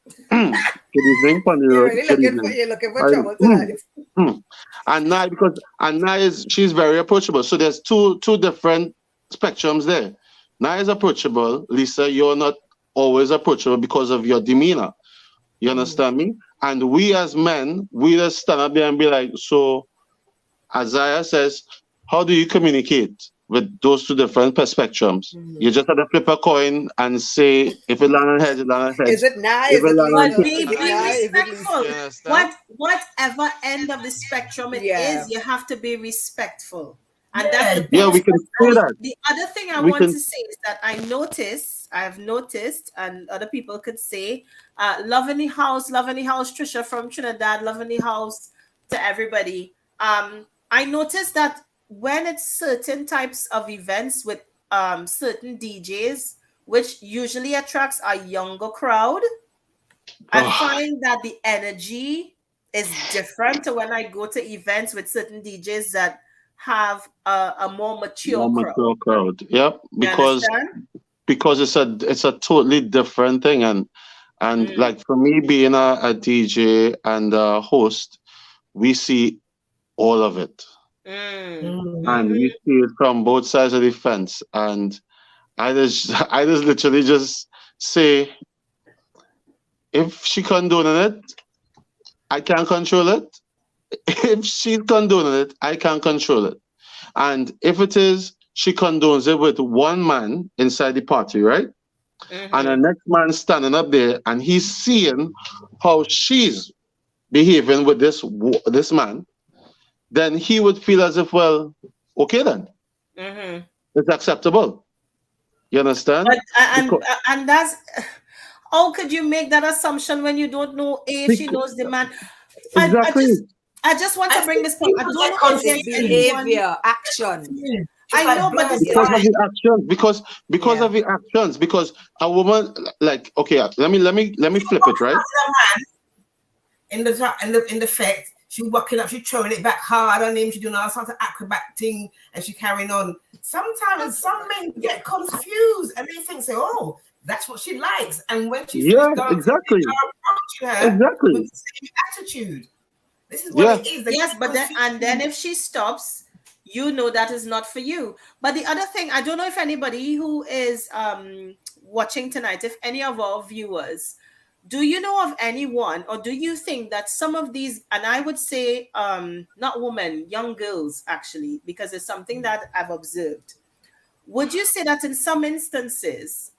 evening, You're looking for trouble tonight. And now she's very approachable. So there's two different spectrums there. Now is approachable. Lisa, you're not always approachable because of your demeanor. You understand me? And we as men, we just stand up there and be like, so Isaiah says, how do you communicate with those two different spectrums? You just have to flip a coin and say, if it lands on heads, it lands on heads. Is it nice? Be respectful. Whatever end of the spectrum it is, you have to be respectful. And that's the we can say that. The other thing I want to say is that I have noticed, and other people could say, love in the house, Trisha from Trinidad, love in the house to everybody. I noticed that when it's certain types of events with certain DJs, which usually attracts a younger crowd, I find that the energy is different to when I go to events with certain DJs that have a more mature crowd. Yep, because because it's a totally different thing. And like for me being a DJ and a host, we see all of it. And we see it from both sides of the fence. And I just literally just say, if she condoning it, I can't control it. If she's condoning it, I can't control it. And if it is, she condones it with one man inside the party, right? And the next man standing up there, and he's seeing how she's behaving with this man, then he would feel as if, well, okay then, it's acceptable. You understand? But, and that's, how could you make that assumption when you don't know if she knows the man? Exactly. I just want to bring this point. I don't know if there's behavior, action. I know, but this because of the actions, because of the actions, because a woman, like, okay, let me flip it, right? In the fact, she walking up, she throwing it back hard on him, she doing all sorts of acrobat thing, and she carrying on. Sometimes some men get confused and they think, oh, that's what she likes. And when she exactly with the same attitude. This is what it is. Yes, but then if she stops, you know that is not for you. But the other thing, I don't know if anybody who is watching tonight, if any of our viewers, do you know of anyone, or do you think that some of these, and I would say not women, young girls actually, because it's something that I've observed. Would you say that in some instances,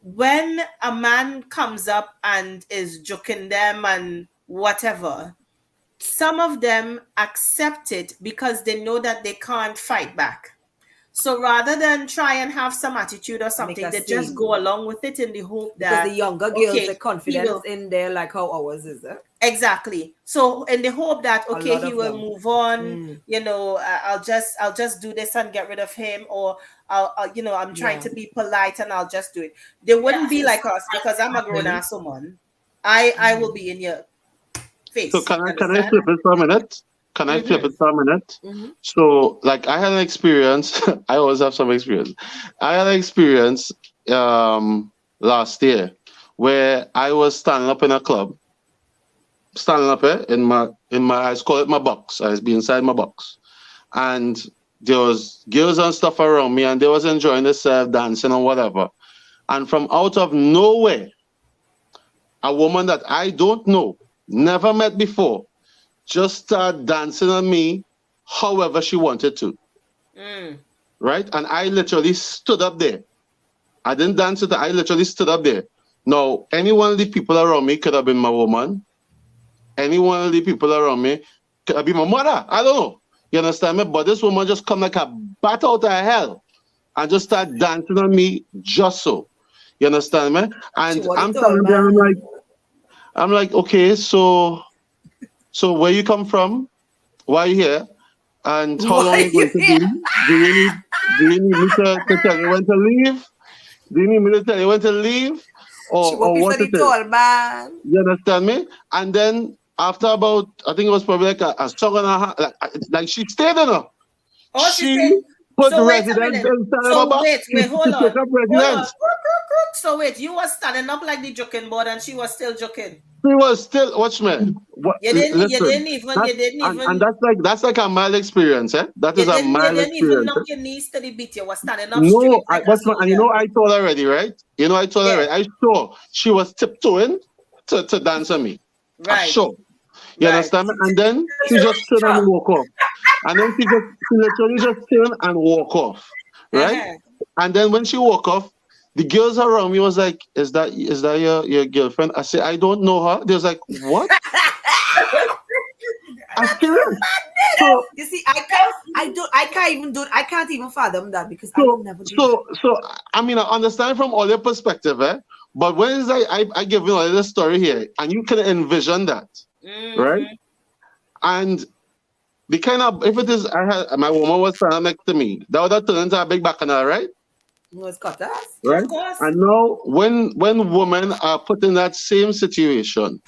when a man comes up and is joking them and whatever, some of them accept it because they know that they can't fight back? So rather than try and have some attitude or something, they just go along with it in the hope that because the younger girls, the confidence in there, like how ours is it? Exactly. So in the hope that he will move on, you know, I'll just do this and get rid of him, or I'm trying to be polite and I'll just do it. They wouldn't be like us, because I'm a grown ass woman. I will be in your face. So can I flip it for a minute? Can I flip it for a minute? So, like, I had an experience. I always have some experience. I had an experience last year where I was standing up in a club, in my I call it my box. I was be inside my box, and there was girls and stuff around me, and they was enjoying themselves, dancing and whatever. And from out of nowhere, a woman that I don't know, never met before, just started dancing on me however she wanted to. Right? And I literally stood up there. I didn't dance with her. I literally stood up there. Now, any one of the people around me could have been my woman. Any one of the people around me could have been my mother. I don't know. You understand me? But this woman just come like a bat out of hell and just start dancing on me just so. You understand me? And I'm telling them, I'm like, okay, so where you come from? Why are you here? And how long are you going to be? Do you need me to tell you when to leave? Do you need me to tell you when to leave? Or what to tell? Man. You understand me? And then after about, I think it was probably like a song and a half, like she stayed in her. Oh, she put residence inside so of her. Wait, hold on. Hold on. So wait, you were standing up like the joking board and she was still joking. She was still, watch me. You didn't even. And that's like a mild experience, eh? That is a mild experience. You didn't even knock your knees to the beat. You were standing up. No, and you know I told her already, right? You know I told her already. I saw she was tiptoeing to dance on me. Right. I saw. You understand me? And then she just turned and walk off. And then she literally just turned and walk off. Right? And then when she walk off, the girls around me was like, is that your girlfriend? I said, I don't know her. They was like, what? I'm serious. So, you see, I can't even fathom that, because I will never do that. So I mean, I understand from all your perspective, eh? But when is I give you a little story here, and you can envision that, right? And the kind of, if it is, my woman was standing next to me, that would have turned into a big bacchanal, right? Was cut us, right? And now, when women are put in that same situation,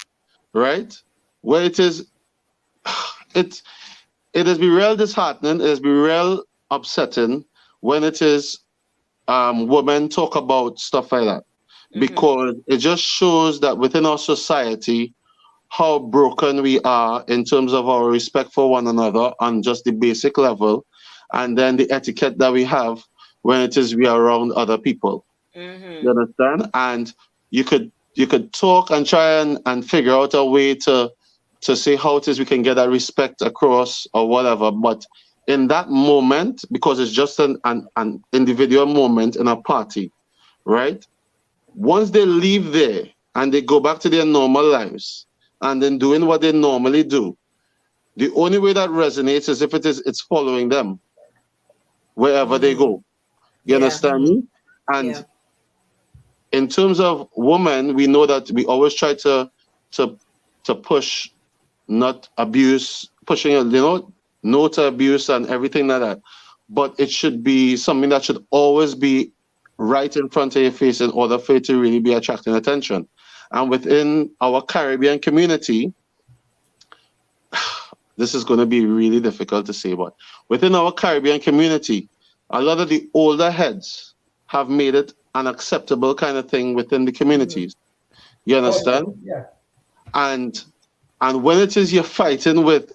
right, where it has be real disheartening, it has be real upsetting when it is women talk about stuff like that, because it just shows that within our society how broken we are in terms of our respect for one another on just the basic level, and then the etiquette that we have when it is we are around other people. You understand? And you could talk and try and figure out a way to say how it is we can get that respect across or whatever. But in that moment, because it's just an individual moment in a party, right? Once they leave there and they go back to their normal lives and then doing what they normally do, the only way that resonates is if it's following them wherever they go. You understand me? And in terms of women, we know that we always try to push, not abuse, pushing, no to abuse and everything like that. But it should be something that should always be right in front of your face in order for it to really be attracting attention. And within our Caribbean community, this is going to be really difficult to say, but within our Caribbean community, a lot of the older heads have made it an acceptable kind of thing within the communities. You understand? Yeah. And when it is you're fighting with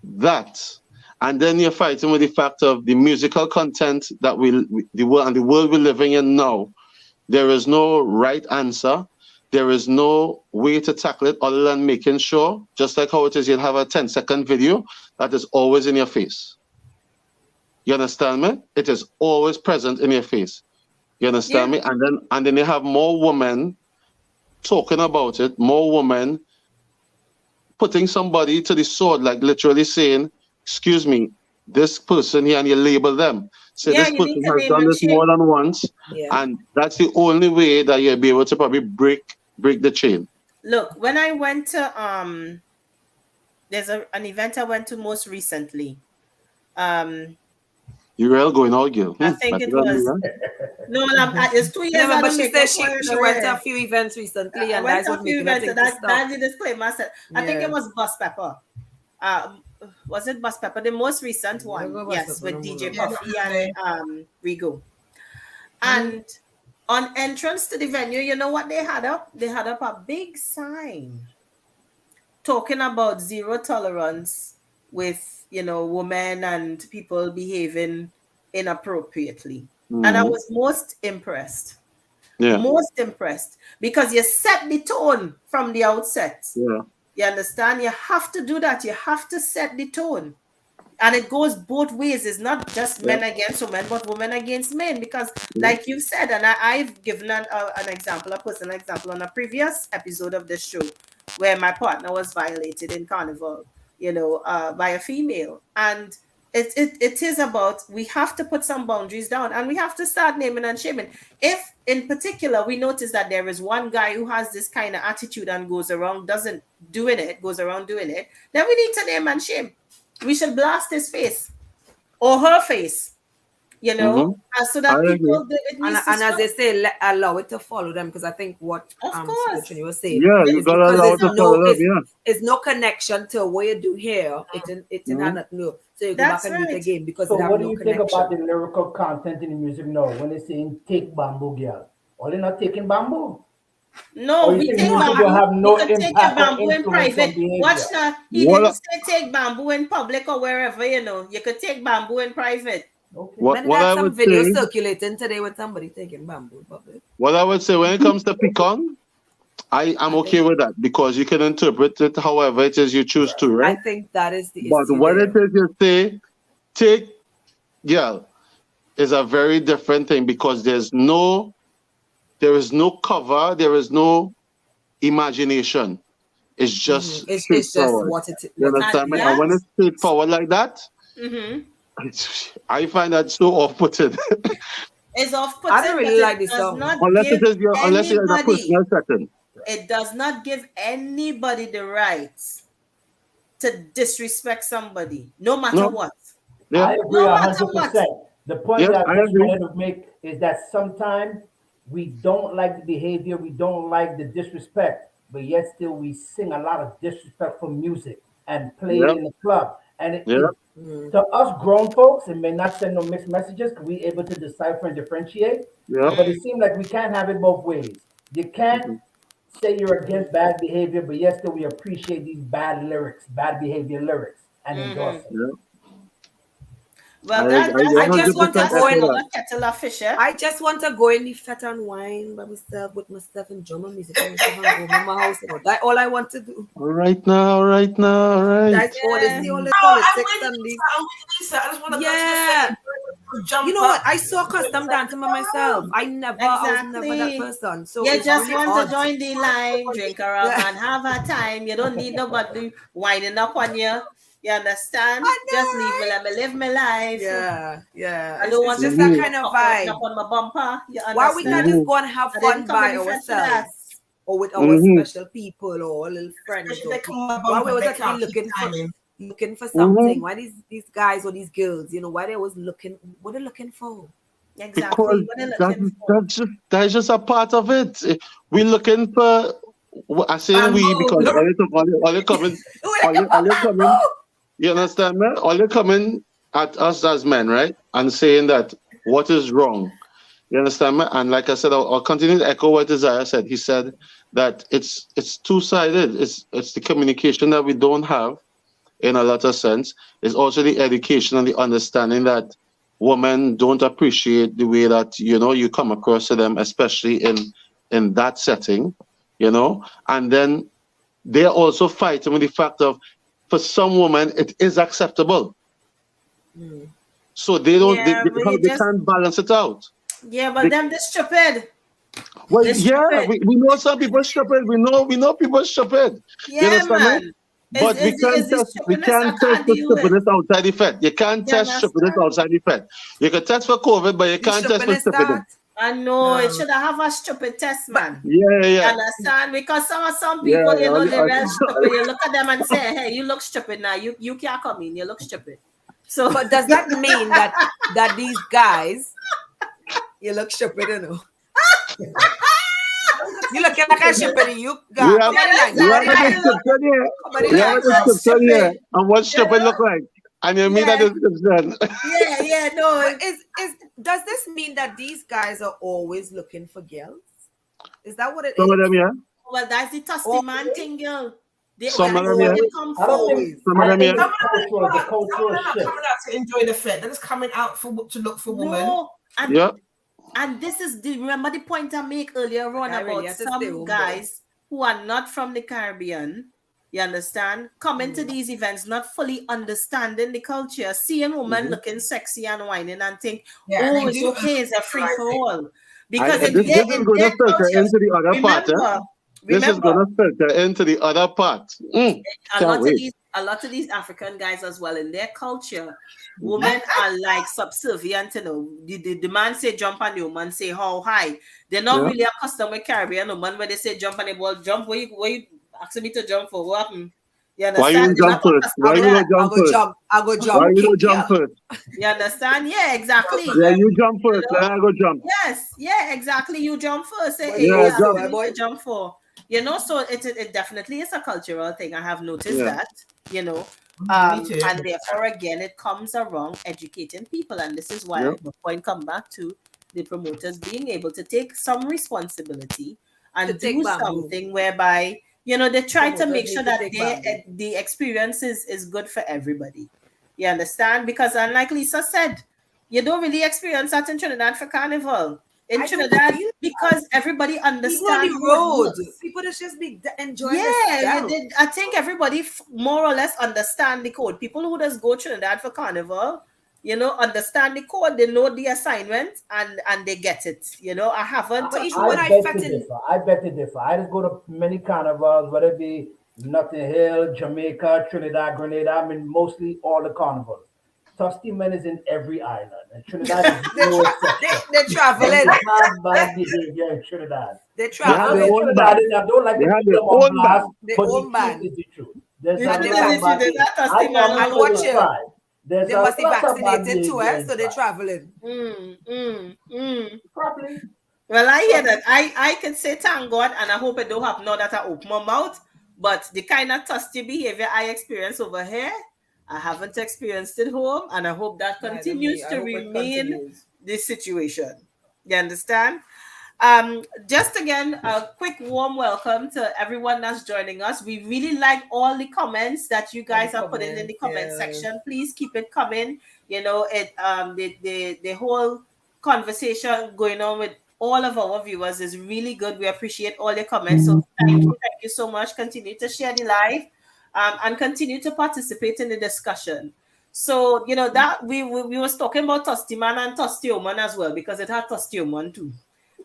that, and then you're fighting with the fact of the musical content that the world we're living in now, there is no right answer. There is no way to tackle it other than making sure, just like how it is, you'll have a 10-second video that is always in your face. You understand me? It is always present in your face. You understand me? And then you have more women talking about it, more women putting somebody to the sword, like literally saying, excuse me, this person here, and you label them. Say this person has done this more than once, and that's the only way that you'll be able to probably break the chain. Look, when I went to there's an event I went to most recently. You were going all girl. I think it was. No, it's 2 years. Yeah, but she said she went to a few events recently, and that's what made me think that's the disclaimer. I think it was Bus Pepper. Was it Bus Pepper? The most recent one, yes, with DJ Puffy and Rigo. And on entrance to the venue, you know what they had up? They had up a big sign talking about zero tolerance with, women and people behaving inappropriately. And I was most impressed. Most impressed, because you set the tone from the outset. You understand? You have to do that. You have to set the tone. And it goes both ways. It's not just men against women, but women against men. Because like you said, and I've given an example, a personal example on a previous episode of this show, where my partner was violated in Carnival, by a female. And it is about, we have to put some boundaries down, and we have to start naming and shaming. If in particular we notice that there is one guy who has this kind of attitude and goes around doing it, then we need to name and shame. We should blast his face or her face, so that people. And as they say, allow it to follow them, because I think what you were saying, you gotta allow it to follow them. It's no connection to what you do here. It's not no. So you go back and do it again, because so what do you think about the lyrical content in the music now when they're saying take bamboo, girl? Or they're not taking bamboo? No, we take bamboo. You can take your bamboo in private. Watch that. He didn't say take bamboo in public or wherever, You could take bamboo in private. Okay. What I would say, video circulating today with somebody taking bamboo in public. What I would say, when it comes to pecan, I'm okay with that, because you can interpret it however it is you choose to, right? I think that is the But what it is you say, take girl, is a very different thing, because there is no cover, there is no imagination. It's just it's just what it is. You understand me? And when it's straightforward like that, I find that so off-putting. It's off-putting. I don't really like this song. Unless it is a personal setting. It does not give anybody the right to disrespect somebody, no matter what. I agree 100%. The point that I'm trying to make is that sometimes we don't like the behavior, we don't like the disrespect, but yet still we sing a lot of disrespectful music and play it in the club. And Yeah. to us grown folks, it may not send no mixed messages because we able to decipher and differentiate. Yeah. But it seems like we can't have it both ways. You can't say you're against bad behavior, but yet still we appreciate these bad lyrics, bad behavior lyrics, and endorse them. Yeah. Well, I just want to 100% go in. echo that. kettle of fish. Eh? I just want to go in the fete and wine by myself with myself and drum and music and myself and go to my house. That's all I want to do. All right now. That's all they see, all the politics and this. Lisa, I just want to Yeah. jump You know what? I saw custom dancing by myself. I was never that person. So you it's just really want odd. to join the line, drink a rum, and have a time. You don't need nobody winding up on you. You understand? Just leave me, let me live my life. Yeah. I don't want just to that be kind of up vibe. on my bumper. You understand? Why we can't just go and have I fun didn't come by in fresh for ourselves or with our special people or little friends? Why we always have to be looking for something? Why these guys or these girls, why they always looking? What are they looking for? Exactly. Because that's just a part of it. We're looking for. I say we because all you coming. You understand me? All you coming at us as men, right? And saying that what is wrong. You understand me? And like I said, I'll continue to echo what Isaiah said. He said that it's two-sided. It's the communication that we don't have in a lot of sense. It's also the education and the understanding that women don't appreciate the way that you come across to them, especially in that setting, and then they're also fighting with the fact of for some women it is acceptable. So they don't they can't balance it out. Yeah, but them they're stupid. Well, they're stupid. We know some people stupid. We know people stupid. Yeah, man. But we can't test for stupidness outside the Fed. You can't test stupidness outside the Fed. You can test for COVID, but you can't test for stupidness. I know it should have a stupid test, man. Yeah. You understand? Because some people, they're real stupid. You look at them and say, "Hey, you look stupid now. You can't come in. You look stupid." So, but does that mean that these guys, you look stupid, You look like a stupid. You got and what stupid look like? And you mean that description? Yeah, no. Does this mean that these guys are always looking for girls? Is that what it is? Some of them, yeah. Well, that's the tusty man thing, girl. Some of them, yeah. Some of them, yeah. The cultural shift. Coming out to enjoy the Fed. They're just coming out to look for women. And this is remember the point I make earlier on about some guys who are not from the Caribbean. You understand? Coming to these events, not fully understanding the culture, seeing women looking sexy and whining and think, it's okay, it's a free for all. Because this is going to filter into the other part. This is going to filter into the other part. A lot of these African guys as well, in their culture, women are like subservient. The man say jump and the woman say how high. They're not really accustomed with Caribbean woman where they say jump and the ball jump. Where you asking me to jump for? What happened? You understand? Why you jump first? Why you don't jump first? I go jump. Why you don't jump first? You understand? Yeah, exactly. Yeah, you jump first. Then I go jump. Yes, yeah, exactly. You jump first. Jump for. So it definitely is a cultural thing. I have noticed that. And therefore again it comes around educating people, and this is why the point come back to the promoters being able to take some responsibility and do something whereby they try to make sure that the experience is good for everybody. You understand? Because unlike Lisa said, you don't really experience that in Trinidad for Carnival. In Trinidad, because everybody understands the road. People just be enjoying. I think everybody more or less understand the code. People who just go Trinidad for Carnival, understand the code. They know the assignment and they get it. I haven't. I beg to differ. I just go to many carnivals, whether it be Notting Hill, Jamaica, Trinidad, Grenada. I mean, mostly all the carnivals. Tusty men is in every island, and Trinidad is no exception. They're traveling. They have bad behavior in Trinidad. They're traveling. I don't like their own band. But the truth is the truth. There's a they must be vaccinated too, so they're traveling. Probably. Well, I hear that. I can say thank God, and I hope I don't have now that I open my mouth. But the kind of tusty behavior I experience over here, I haven't experienced it home, and I hope that continues to remain this situation. You understand? Just again, a quick warm welcome to everyone that's joining us. We really like all the comments that you guys are putting in the comment section. Please keep it coming. You know, the whole conversation going on with all of our viewers is really good. We appreciate all your comments. So thank you so much. Continue to share the live and continue to participate in the discussion. So, you know, that we was talking about Tusty Man and Tusty Woman as well, because it had Tusty Woman too.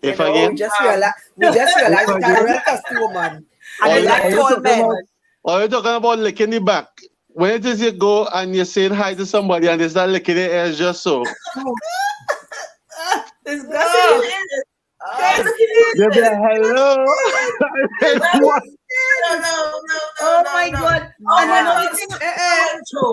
We just realized it's a real Tusty Woman. And like tall men. Or you're talking about licking the back. When it is you go and you're saying hi to somebody and they start licking their ears just so. This girl. They'll be like, hello. No. Oh my God. And you know,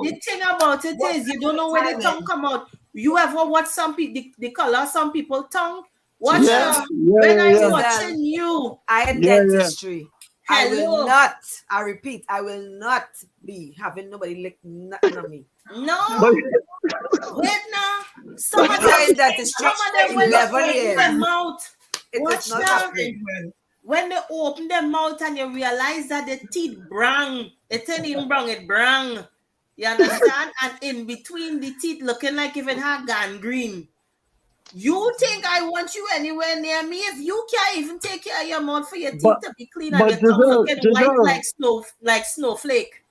the thing about it is you don't know where the tongue come out. You ever watch some people, the color some people tongue? Watch when I'm watching you. I had dentistry. I will not, I repeat, I will not be having nobody lick nothing on me. No. Wait now. Some of them when they open their mouth. Watch now. When they open their mouth and you realize that the teeth brown, it turn in brown, it brown. You understand? And in between the teeth looking like if it had gangrene. You think I want you anywhere near me if you can't even take care of your mouth for your teeth to be clean and your tongue looking white like snowflake?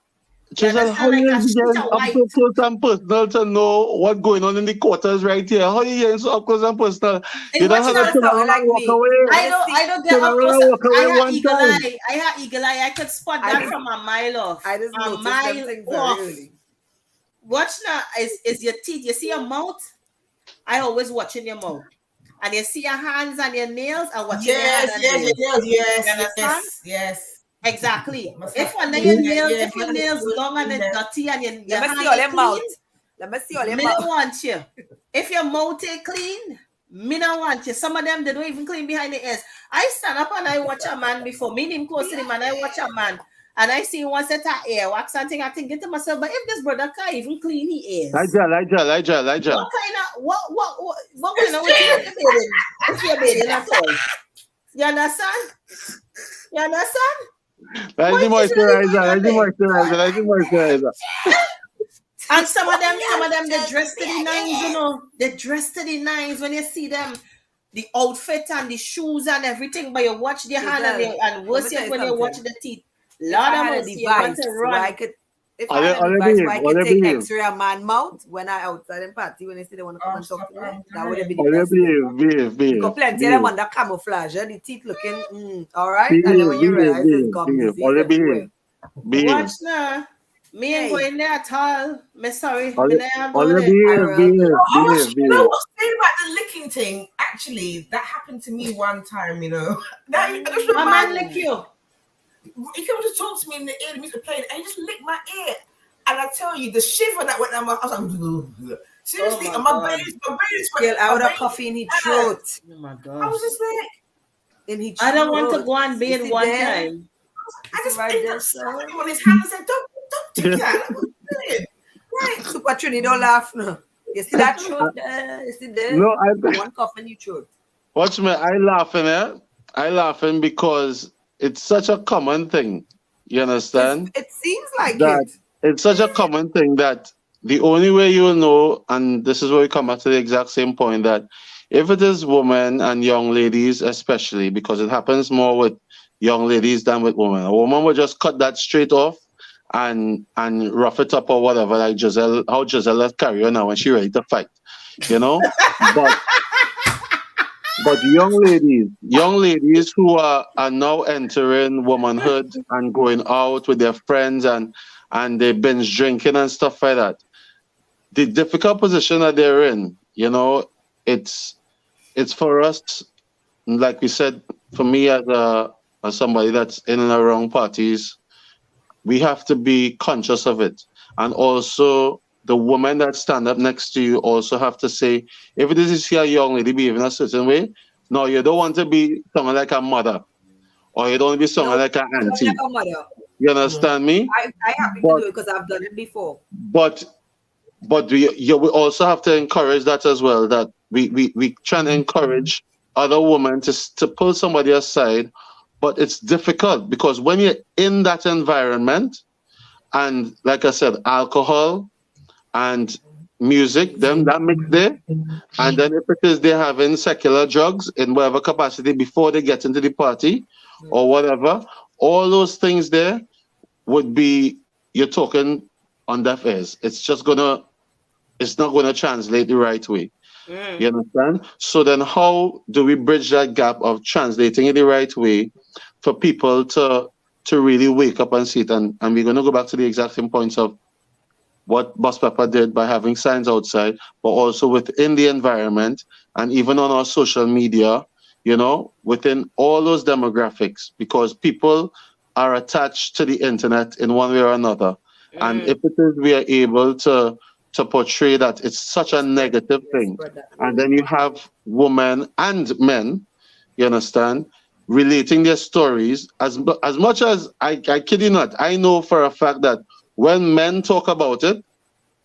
Giselle, how you getting up so close and personal to know what's going on in the quarters right here? How you getting so up close and personal? You don't have to walk away. I don't get up close. I have eagle eye. I have eagle eye. I could spot that from a mile off. I just a mile off. Watch now. Is your teeth? You see your mouth? I always watching your mouth. And you see your hands and your nails and watching your hands and nails. Yes. Exactly. If one of your nails, if your nails long and it's dirty and your Let me see all your mouth. Let me see all your mouth. Me don't want you. If your mouth is clean, me don't want you. Some of them, they don't even clean behind the ears. I stand up and I watch a man before. Me him close to him and I watch a man. And I see one set of ear wax and thing. I think to myself, but if this brother can't even clean his ears. Elijah. What kind of, what kind of way if you're bathing at all? You understand? You understand? Like the moisturizer. And some of them, they dress to the nines, you know. They dress to the nines when you see them. The outfit and the shoes and everything, but you watch their hand and worse yet when you watch the teeth. Lord of mercy, you want to run. If I had a device where I could take X-ray a man mouth when I outside in party, when they say they want to come and talk to me, that would have been the best. You got plenty of them under camouflage, the teeth looking, all right? And then when you realize it's gone disease. Watch now. Me ain't going there at all. Me sorry. You know what's saying about the licking thing? Actually, that happened to me one time, you know. My man lick you. He came to talk to me in the ear, the music playing, and he just licked my ear. And I tell you, the shiver that went down my, I was like, seriously, and my brain is went out of coffee in his throat. Oh my God. I was just like, in his I don't want to go and bathe one time. I just ended up slapping him on his hand and said, don't do that. What are you doing? Right. Super Trini, don't laugh now. You see that throat there? You see there? No, one cough in your throat. Watch me, I laughing because it's such a common thing. You understand? It seems like that it's such a common thing that the only way you will know, and this is where we come back to the exact same point, that if it is women and young ladies especially, because it happens more with young ladies than with women. A woman will just cut that straight off and rough it up or whatever, like Giselle, how Giselle carry on now when she ready to fight. You know? But young ladies who are now entering womanhood and going out with their friends and they binge drinking and stuff like that, the difficult position that they're in, you know, it's for us, like we said, for me as somebody that's in and around parties, we have to be conscious of it. And also the woman that stand up next to you also have to say, if it is you see a young lady behaving a certain way, no, you don't want to be someone like a mother, or you don't want to be someone like an auntie. You understand me? I happy to do it because I've done it before. But we also have to encourage that as well. That we try and encourage other women to pull somebody aside, but it's difficult because when you're in that environment, and like I said, alcohol and music, them that mix there, and then if it is they're having secular drugs in whatever capacity before they get into the party or whatever, all those things there would be, you're talking on deaf ears. It's not gonna translate the right way. You understand? So then how do we bridge that gap of translating it the right way for people to really wake up and see it? And we're gonna go back to the exact same points of what Boss Pepper did by having signs outside, but also within the environment and even on our social media, you know, within all those demographics, because people are attached to the internet in one way or another. And if it is we are able to portray that it's such a negative thing, and then you have women and men, you understand, relating their stories as much as I kid you not, I know for a fact that when men talk about it,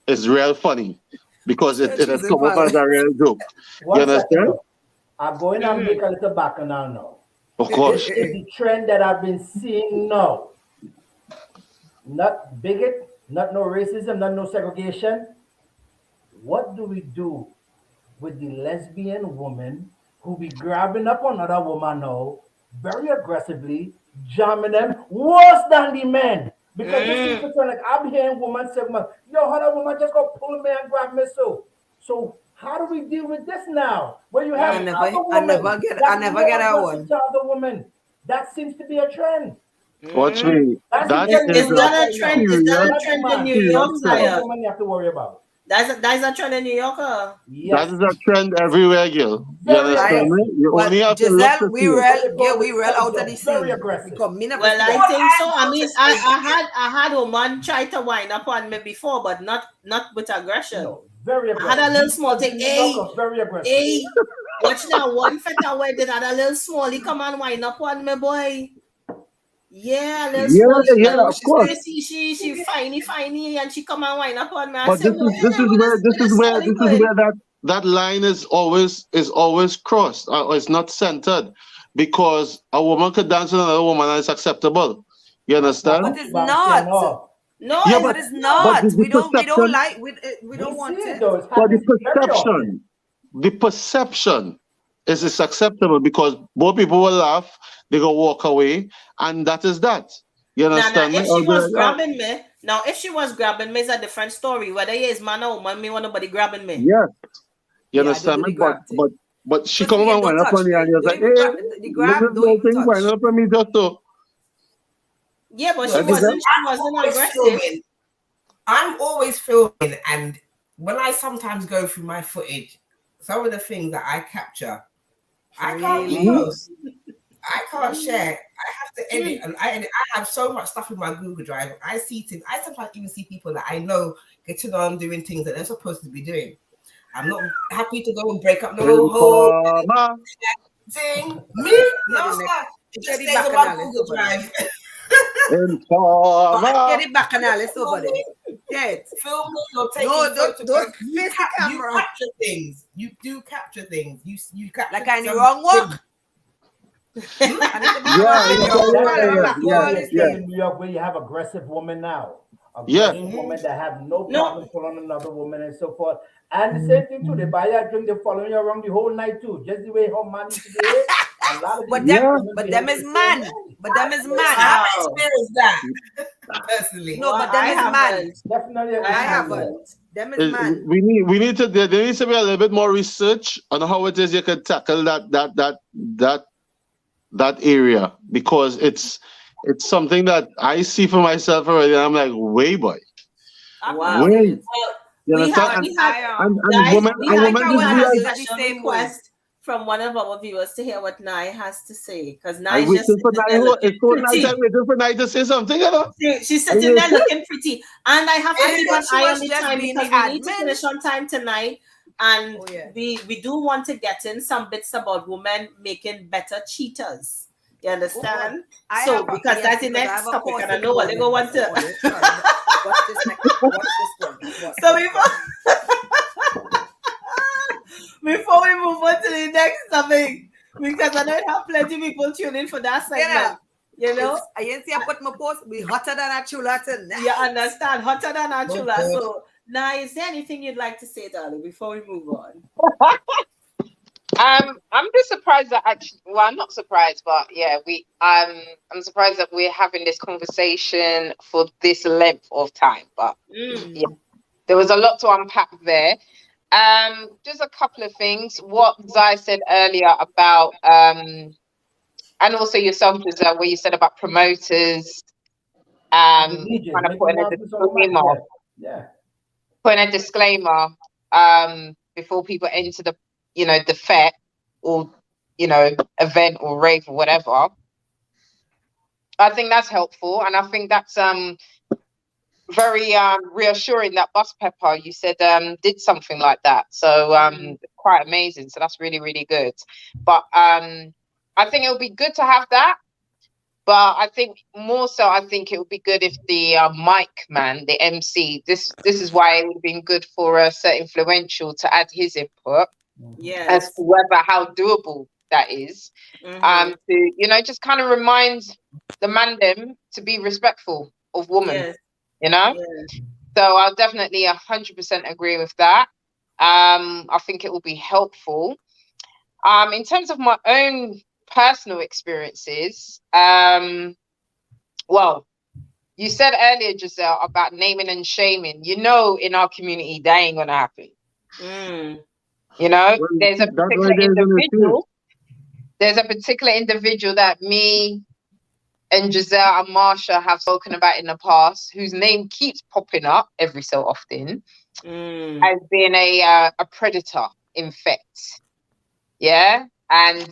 it's real funny because it has come up as a real joke. You understand? I'm going to make a little bacchanal now. Of course. This is the trend that I've been seeing now. Not bigot, not no racism, not no segregation. What do we do with the lesbian woman who be grabbing up another woman now, very aggressively, jamming them worse than the men? Because this is like I'm hearing women say, yo, how that woman just go pull me and grab me so how do we deal with this now? Where you have I never get that one. Other women. That seems to be a trend. Watch me. Is that a trend? Is that a trend in New York? Woman you have to worry about. That's a trend in New York. Yes. That is a trend everywhere, Gil. You understand me? You only have to look to we real out of the scene. Very aggressive. Well, I think so. I mean, I had a man try to wind up on me before, but not with aggression. No, very aggressive. I had a little small thing. Very aggressive. Hey, watch that one feta where did had a little small. He come and wind up on me, boy. Yeah, of course. She finey, and she come and wind up on me. But this is where that line is always crossed, or it's not centered, because a woman could dance with another woman and it's acceptable. You understand? But it's not. No, yeah, but it's not. We don't want it. But the perception is it's acceptable because both people will laugh, they go walk away, and that is that. You understand? If she was grabbing me, it's a different story. Whether he is man or woman, me want nobody grabbing me. Yes. You understand me? But she come and wind up on you and you're like, hey, the grab don't wind up on me just so. Yeah, but she wasn't aggressive. I'm always filming, and when I sometimes go through my footage, some of the things that I capture, I can't post. I can't share. I have to edit, and I have so much stuff in my Google Drive. I see things. I sometimes even see people that I know getting on doing things that they're supposed to be doing. I'm not happy to go and break up the whole thing. Me? No, sir. It just stays on my Google Drive. Get it back, Panelist over there. Get film me or take don't face the camera. You capture things. You do capture things. You capture like I'm the wrong one. In New York, where you have aggressive women now. Women that have no problem pulling another woman and so forth. And the same thing too. They buy you a drink, they follow you around the whole night too. Just the way her man is today. But them is man. I haven't experienced that personally. No, but them is man. Definitely, I haven't. Them is man. We need to. There needs to be a little bit more research on how it is you can tackle that area, because it's something that I see for myself already. And I'm like, way boy. Wow. Way. We have women the same request from one of our viewers to hear what Nai has to say, because Nai just waiting for Nai to say something. You know? She's sitting there looking pretty, and I have to keep an eye on the time because we need to finish on time tonight. And we do want to get in some bits about women making better cheaters. You understand? I So have a- because yes, that's the because I next have a topic, course and I in know what they go women want to. audience. Sorry, watch this next. Watch this one. So before we move on to the next topic, because I know I have plenty of people tuning in for that segment. You know, I didn't see I put my post. We hotter than a chula tonight. you understand, hotter than a chula. Okay. So now, is there anything you'd like to say, darling, before we move on? I'm just surprised that actually, well, I'm not surprised, but yeah, I'm surprised that we're having this conversation for this length of time. But yeah, there was a lot to unpack there. Just a couple of things. What Zai said earlier about, and also yourself, Giselle, where you said about promoters, kind of putting a disclaimer. Yeah. Putting a disclaimer, before people enter the, the fete or, event or rave or whatever. I think that's helpful, and I think that's very reassuring that Bus Pepper, you said, did something like that. So quite amazing. So that's really, really good. But I think it would be good to have that. But I think more so, I think it would be good if the mic man, the MC, this is why it would have been good for a certain influential to add his input. Yes. As to whether how doable that is. To, just kind of remind the man them to be respectful of women, Yes. So I'll definitely 100% agree with that. I think it will be helpful. In terms of my own personal experiences, well, you said earlier, Giselle, about naming and shaming. In our community, that ain't gonna happen. There's a particular individual. There's a particular individual that me and Giselle and Marsha have spoken about in the past, whose name keeps popping up every so often as being a predator in fact. Yeah, and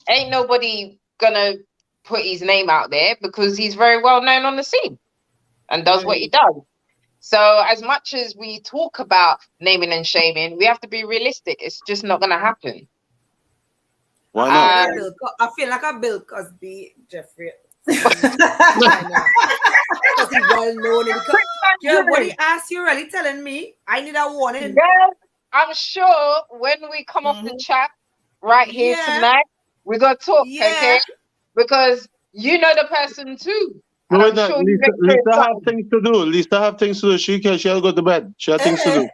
ain't nobody gonna put his name out there because he's very well known on the scene and does what he does. So as much as we talk about naming and shaming, we have to be realistic. It's just not going to happen. Why not? I feel like a Bill Cosby, Jeffrey. Because he's well known. Yeah, what he asked you really telling me? I need a warning. Yes, I'm sure when we come off the chat right here tonight, we're going to talk, okay? Because you know the person too. No, sure Lisa have things to do. Lisa have things to do. She'll go to bed. She has things to do.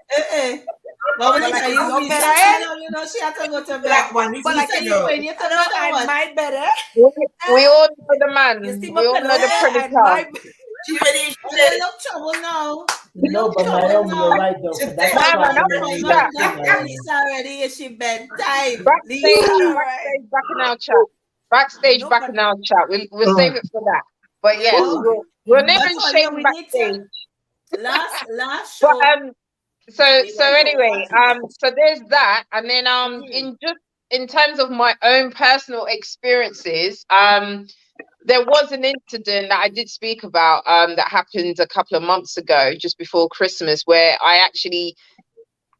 Well, you know, she had to go to bed. But like when you turn out, I might better. We all know the man. We all know the predator. She ready. She look trouble now. No, but Naomi, you're right though. Lisa already is she bedtime. Backstage back in our chat. We'll save it for that. But yes, we'll never shame backstage. Last show. But, so anyway, so there's that, and then in terms of my own personal experiences, there was an incident that I did speak about that happened a couple of months ago, just before Christmas, where I actually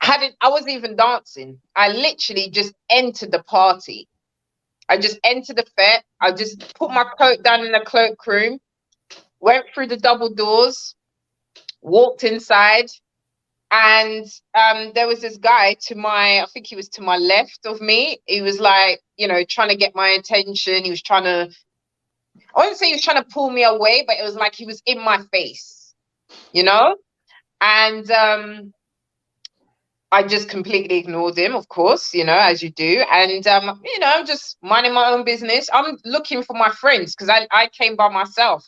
I wasn't even dancing. I literally just entered the party. I just entered the fete. I just put my coat down in the cloakroom, went through the double doors, walked inside, and there was this guy I think he was to my left of me. He was like, trying to get my attention. He was I wouldn't say he was trying to pull me away, but it was like he was in my face, and I just completely ignored him, of course, as you do. And, I'm just minding my own business. I'm looking for my friends because I came by myself.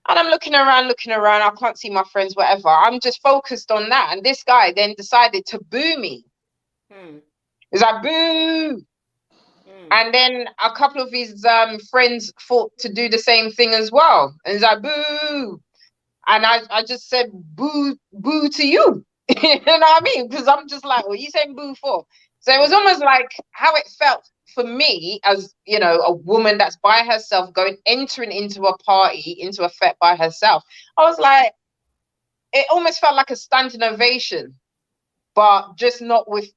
And I'm looking around. I can't see my friends, whatever. I'm just focused on that. And this guy then decided to boo me. He's like, boo. And then a couple of his friends thought to do the same thing as well. And he's like, boo. And I just said, boo to you. You know what I mean? Because I'm just like, what are you saying boo for? So it was almost like how it felt for me as, a woman that's by herself entering into a party, into a fete by herself. I was like, it almost felt like a standing ovation, but just not with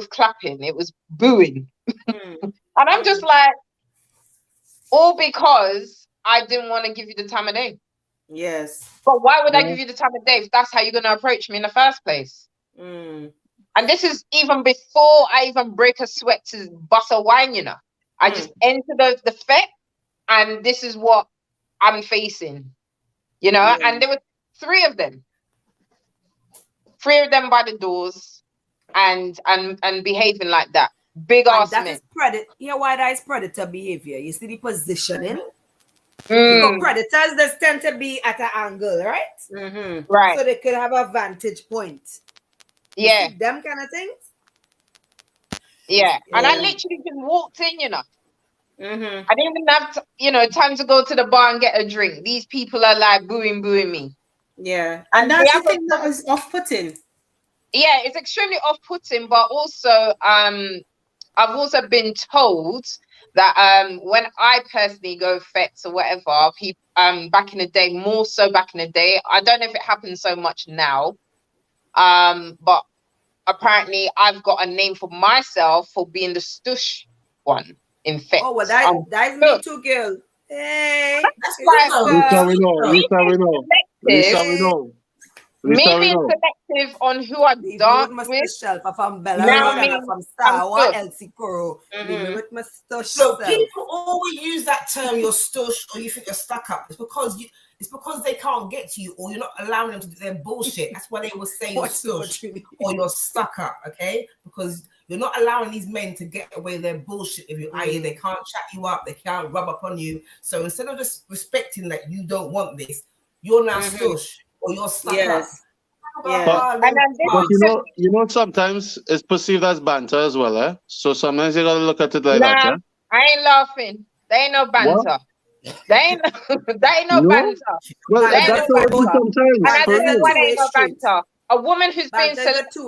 clapping. It was booing. And I'm just like, all because I didn't want to give you the time of day. Yes. But why would I give you the time of day if that's how you're going to approach me in the first place? Mm. And this is even before I even break a sweat to bust a wine, you know. I just enter the fete, and this is what I'm facing, you know. And there were three of them by the doors, and behaving like that. Big ass that men. is predator. Yeah, why that is predator behavior? You see the positioning. Because predators just tend to be at an angle, right? Right. So they could have a vantage point. Yeah. Them kind of things. Yeah. And I literally just walked in, you know. I didn't even have time to go to the bar and get a drink. These people are like booing me. Yeah. And that's the thing that was off-putting. Yeah, it's extremely off-putting, but also I've also been told that when I personally go fetes or whatever, people back in the day, more so back in the day, I don't know if it happens so much now, but apparently I've got a name for myself for being the stush one in fetes. Oh, well, that's me too, girl. Hey, that's why we know. Me being selective on who I dance with. From Bella now Road, from Star Wars, Elsie Crow. With my stush. So people always use that term, you're stush, or you think you're stuck up. It's because they can't get to you, or you're not allowing them to do their bullshit. That's why they will say you're stush or you're stuck up, okay? Because you're not allowing these men to get away with their bullshit if you i.e. they can't chat you up, they can't rub up on you. So instead of just respecting that you don't want this, you're now stush or you're stuck up. But you know, sometimes it's perceived as banter as well, eh? So sometimes you gotta look at it like that, eh? I ain't laughing. There ain't no banter. What? There ain't no banter. Well, that's what I do sometimes. And I tell you what ain't no banter. A woman who's been selective.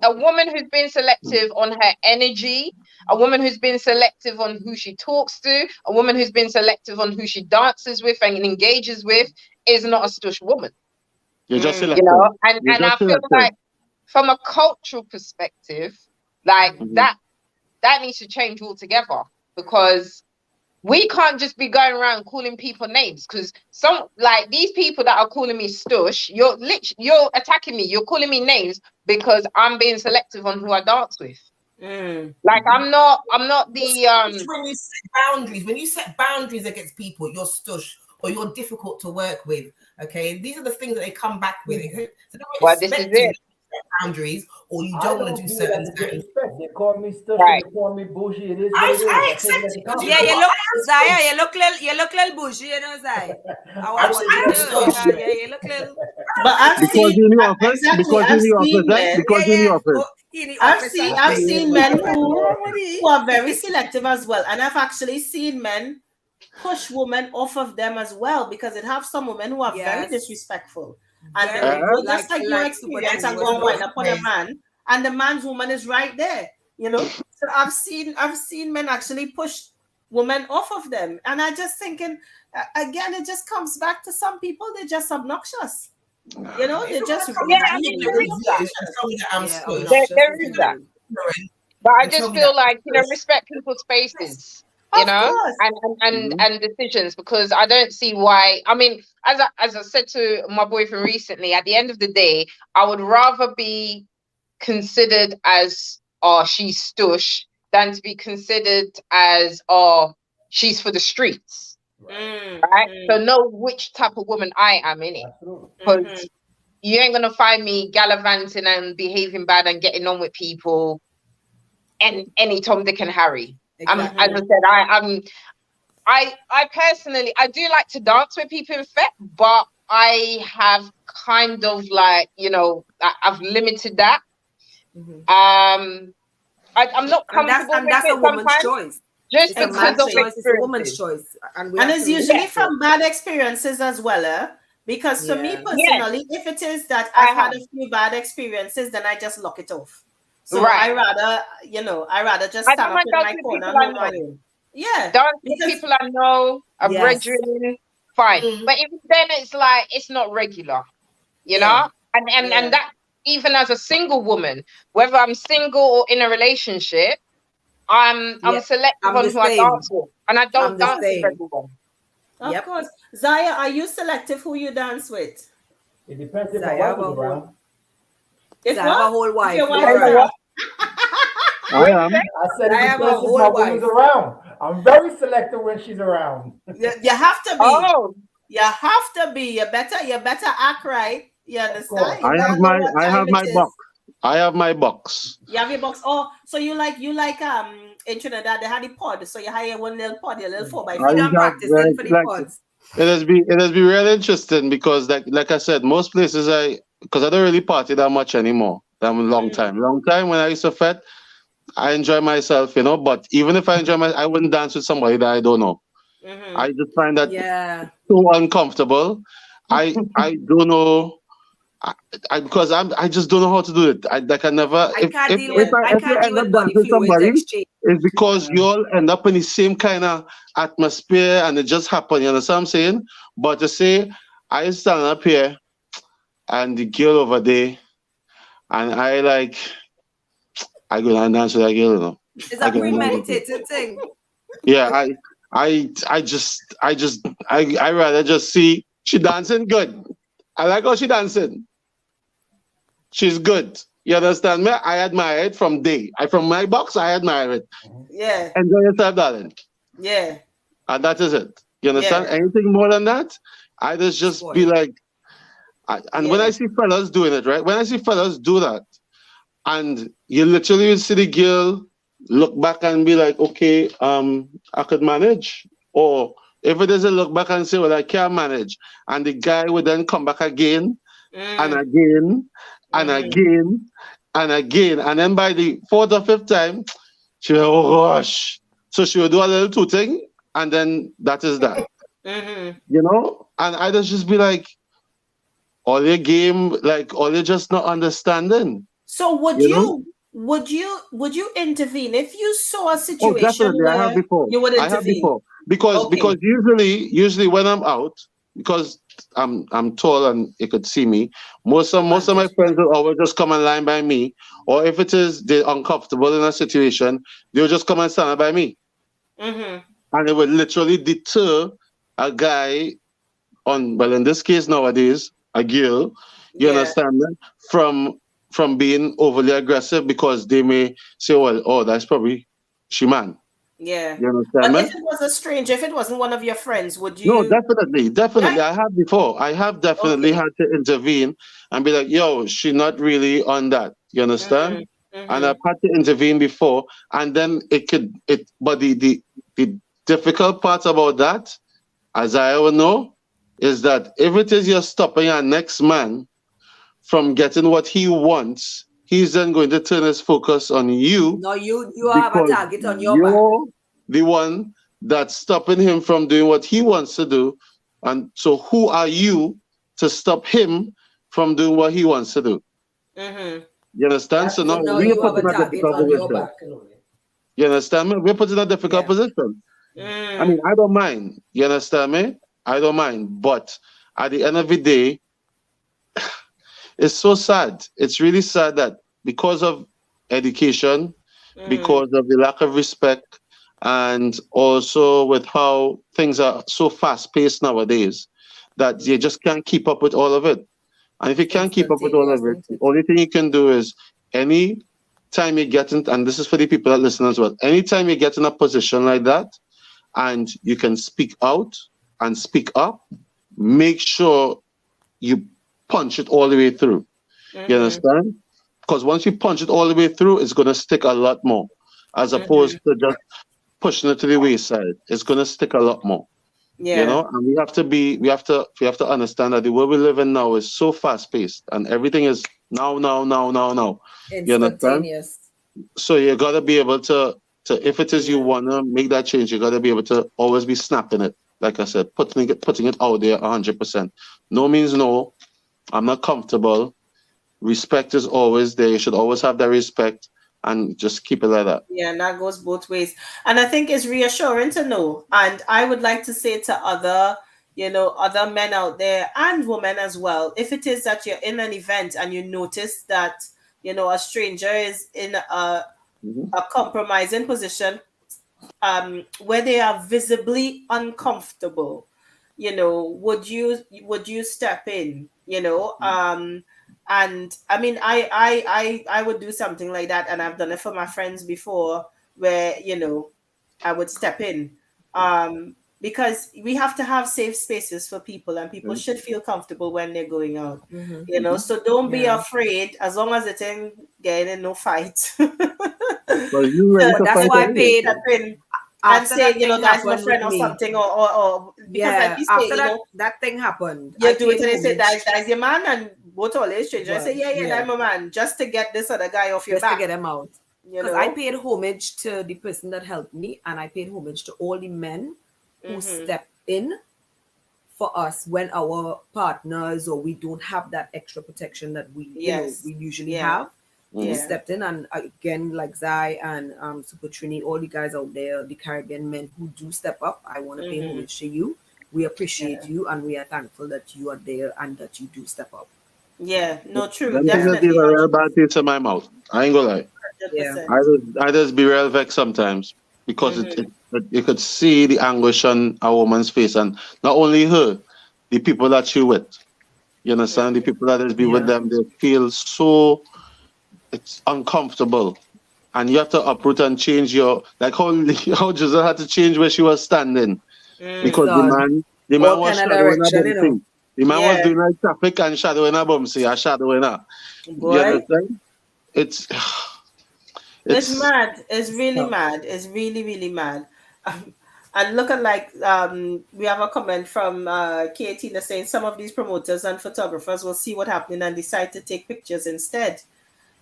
A woman who's been selective on her energy, a woman who's been selective on who she talks to, a woman who's been selective on who she dances with and engages with is not a stush woman. You're just selective. You know, and I feel like from a cultural perspective, like that needs to change altogether, because we can't just be going around calling people names, because some like these people that are calling me stush, you're attacking me, you're calling me names because I'm being selective on who I dance with. Like I'm not the when you set boundaries against people, you're stush or you're difficult to work with. Okay, these are the things that they come back with. So well, this is it. Boundaries, or you don't want to do certain things. They call me stuff. Right. They call me bougie. It is I accept it. Yeah, you look little bougie, you know, Zaya. You look little. But I've seen men who are very selective as well, and I've actually seen men push women off of them as well, because it have some women who are very disrespectful. And just like your experience and go wind up on a man, and the man's woman is right there, you know. So I've seen men actually push women off of them, and I just thinking again, it just comes back to some people, they're just obnoxious, you know. They're just there is that. But I just feel like, you know, respect people's spaces. You know, and decisions, because I don't see why. I mean, as I said to my boyfriend recently, at the end of the day, I would rather be considered as she's stush than to be considered as she's for the streets. Right? So know which type of woman I am in it. Because you ain't gonna find me gallivanting and behaving bad and getting on with people and any Tom, Dick and Harry. Exactly. As I said, I personally, I do like to dance with people in fete, but I have kind of like, you know, I've limited that. I'm not comfortable and that's a woman's choice. Just because of it's a woman's choice, and it's usually from bad experiences as well. Because for me personally, if it is that I've had a few bad experiences, then I just lock it off. So I rather just stand up in my corner and my own. Yeah. Dance with people I know, a brethren, fine. But even then it's like it's not regular, you know? And that even as a single woman, whether I'm single or in a relationship, I'm Yeah, selective I'm on the who I same. dance with, and I I'm don't the dance with same. everyone. Of Yep. course. Zaya, are you selective who you dance with? It depends if So my I wife have is a whole, around. If so I have a what? whole If wife, your wife Hey, is Laura. around. what I you am. say? I said I it have a depends if my whole woman's wife. around. I'm very selective when she's around. You have to be. Oh, You have to be. You better act right. You course. understand? You I have gotta know what I time have it my is. box. I have my box. You have your box. Oh, so you like in Trinidad they had the pod. So you hire one little pod, your little 4x4. I See them have practicing for the like pods. it has been really interesting because like I said, most places because I don't really party that much anymore. That was a long time. Long time when I used to fet, I enjoy myself, but even if I enjoy I wouldn't dance with somebody that I don't know. Mm-hmm. I just find that Yeah. so uncomfortable. I don't know. Because I just don't know how to do it. I can never. I If can't if deal if, with I, I if you can't deal end up with body dancing with fluids somebody, exchange. it's because you all end up in the same kind of atmosphere and it just happened. You understand what I'm saying? But to say I stand up here and the girl over there, and I go and dance with that girl. It's I a go and dance with her. premeditated thing. Yeah, I rather just see she dancing good. I like how she dancing. She's good. You understand me? I admire it from day. From my box, I admire it. Yeah. Enjoy yourself, darling. Yeah. And that is it. You understand? Yeah. Anything more than that, I just be Spoiled. like, and when Yeah. I see fellas doing it, right? When I see fellas do that, and you literally see the girl look back and be like, okay, I could manage. Or if it doesn't look back and say, well, I can't manage. And the guy would then come back again and again and again and again. And then by the fourth or fifth time, she will, oh gosh. So she will do a little tooting, and then that is that. And I just be like, all your game, like all you just not understanding. So would you intervene if you saw a Oh, situation definitely. I have where before. you would I have intervene? before. Because usually when I'm out, because I'm tall and you could see me, most of my friends will always just come and line by me. Or if it is they're uncomfortable in a situation, they'll just come and stand up by me. And it would literally deter a guy in this case nowadays, a girl, you understand me, from being overly aggressive because they may say, well, oh, that's probably she man. Yeah. You understand But me? if it was a stranger, if it wasn't one of your friends, would you? No, definitely. Right? I have before. I have definitely had to intervene and be like, yo, she's not really on that. You understand? And I've had to intervene before. And then but the difficult part about that, as I would know, is that if it is you're stopping our next man from getting what he wants, he's then going to turn his focus on you. No, you have a target on your back. You're the one that's stopping him from doing what he wants to do. And so who are you to stop him from doing what he wants to do? You understand? So now No, we're you have put a in a target difficult on your position. back. You understand me? We're put in a difficult position. I mean, I don't mind. You understand me? I don't mind. But at the end of the day, it's so sad. It's really sad that because of education, because of the lack of respect, and also with how things are so fast paced nowadays, that you just can't keep up with all of it. And if you can't keep up with all of it, the only thing you can do is any time you get in, and this is for the people that listen as well, anytime you get in a position like that and you can speak out and speak up, make sure you punch it all the way through. You understand? Because once you punch it all the way through, it's going to stick a lot more, as opposed to just pushing it to the wayside. It's going to stick a lot more. Yeah. You know, and we have to understand that the world we live in now is so fast paced, and everything is now. You understand? So you got to be able to if it is you want to make that change, you got to be able to always be snapping it. Like I said, putting it out there 100%. No means no. I'm not comfortable. Respect is always there. You should always have that respect and just keep it like that. Yeah, and that goes both ways. And I think it's reassuring to know. And I would like to say to other men out there and women as well, if it is that you're in an event and you notice that, a stranger is in a compromising position, where they are visibly uncomfortable, would you step in? And I mean, I would do something like that, and I've done it for my friends before, where I would step in, because we have to have safe spaces for people, and people should feel comfortable when they're going out. So don't be afraid, as long as it ain't getting in no fight. Well, you ready to That's fight why I anyway? paid. And say, guys, my friend or something, or because like you say, after that thing happened, you do it and they say that's your man, and both all is strange. I say, yeah, that's my man, just to get this other guy off your back, to get him out. Because I paid homage to the person that helped me, and I paid homage to all the men who stepped in for us when our partners or we don't have that extra protection that we we usually have. Who stepped in, and again, like Zai and Super Trini, all the guys out there, the Caribbean men who do step up, I want to pay homage to you. We appreciate you, and we are thankful that you are there and that you do step up. Yeah, no, true. Them things give a real bad taste in my mouth. I ain't gonna lie. 100%. I just be real vexed sometimes because you could see the anguish on a woman's face, and not only her, the people that she with. You understand? The people that is be with them, they feel so it's uncomfortable, and you have to uproot and change your, like how Giselle had to change where she was standing because the man was shadowing her bumpy. The man was doing like traffic and shadowing her bumpy, shadowing her. You understand? It's mad. It's really mad. It's really, really mad. And looking like we have a comment from Katina saying some of these promoters and photographers will see what happened and decide to take pictures instead.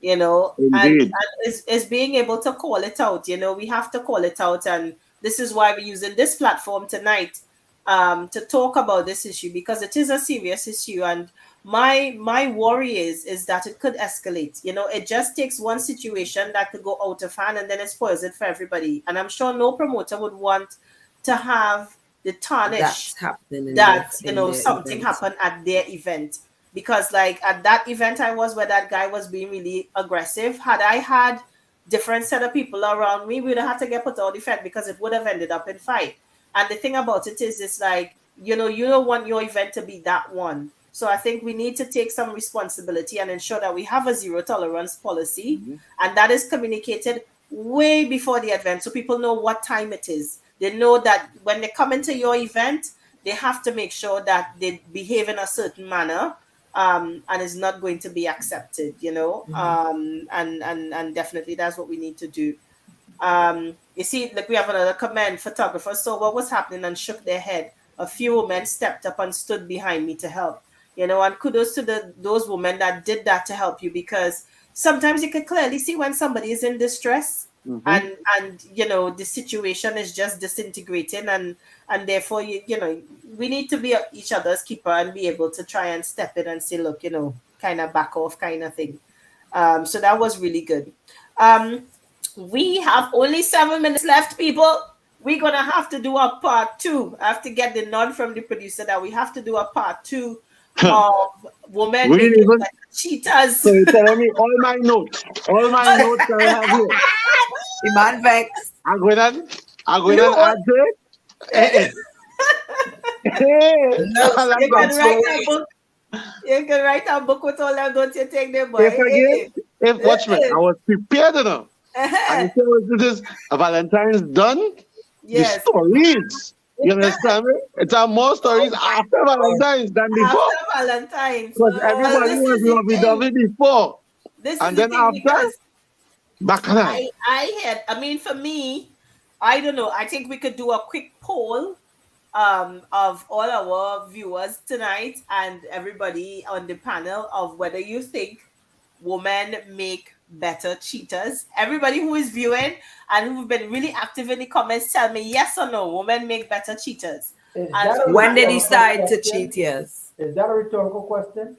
And it's being able to call it out. We have to call it out, and this is why we're using this platform tonight to talk about this issue, because it is a serious issue. And my worry is that it could escalate. It just takes one situation that could go out of hand, and then it spoils it for everybody. And I'm sure no promoter would want to have the tarnish that something happened at their event. Because like at that event I was, where that guy was being really aggressive, had I had different set of people around me, we would have had to get put out of event, because it would have ended up in fight. And the thing about it is, it's like, you don't want your event to be that one. So I think we need to take some responsibility and ensure that we have a zero tolerance policy, and that is communicated way before the event, so people know what time it is. They know that when they come into your event, they have to make sure that they behave in a certain manner. And it's not going to be accepted, and definitely that's what we need to do. You see, like we have another comment. Photographers saw what was happening and shook their head. A few women stepped up and stood behind me to help. And kudos to those women that did that to help you, because sometimes you can clearly see when somebody is in distress, and the situation is just disintegrating, and therefore we need to be each other's keeper and be able to try and step in and say, look, kind of back off kind of thing. So that was really good. We have only 7 minutes left, people. We're gonna have to do a part 2. I have to get the nod from the producer that we have to do a part 2 of women making like cheaters. So you're telling me all my notes I have here. The man vex. I'm going to add to it. You can write a book with all that, don't you take them, boy? Watch me, I was prepared enough. And this is a Valentine's done. Yes. The stories. You understand me? It's more stories after Valentine's than before. After Valentine's. Because everybody was lovey-dovey before. And then after, bacchanal. I mean, for me, I don't know. I think we could do a quick poll of all our viewers tonight and everybody on the panel of whether you think women make better cheaters. Everybody who is viewing and who've been really active in the comments, tell me yes or no, women make better cheaters. When they decide to cheat, yes. Is that a rhetorical question?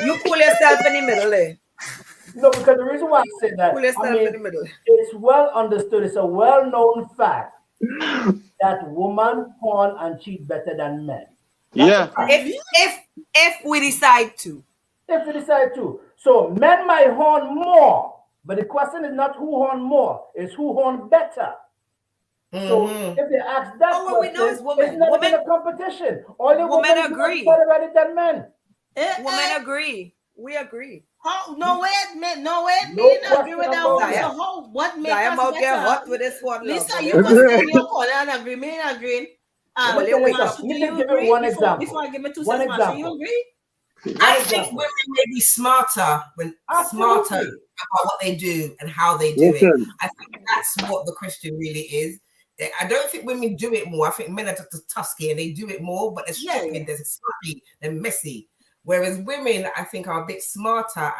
You pull yourself in the middle, eh? No, because the reason why I say that, Pull yourself in the middle. It's well understood, it's a well-known fact that women porn and cheat better than men. Yeah. If we decide to. If we decide to. So men might horn more, but the question is not who horn more, it's who horn better. So if you ask that question, we know is women. it's not Women, even a competition. All the women women agree. better at it than men. Women agree. We agree. No way, man. No way. No Me not agree question with that about one. that. So how? What makes I am us out there better? hot with this one. Lisa, you must stay in your corner and agree. Me not agreeing. Let me tell you Masha, something. do You you can give me agree? one Before example. I give me two One cents, Masha, you example. agree? I think women may be smarter Absolutely. about what they do and how they do Listen. it. I think that's what the question really is. I don't think women do it more. I think men are just tusky and they do it more, but they're stupid, they're sloppy, they're messy. Whereas women, I think, are a bit smarter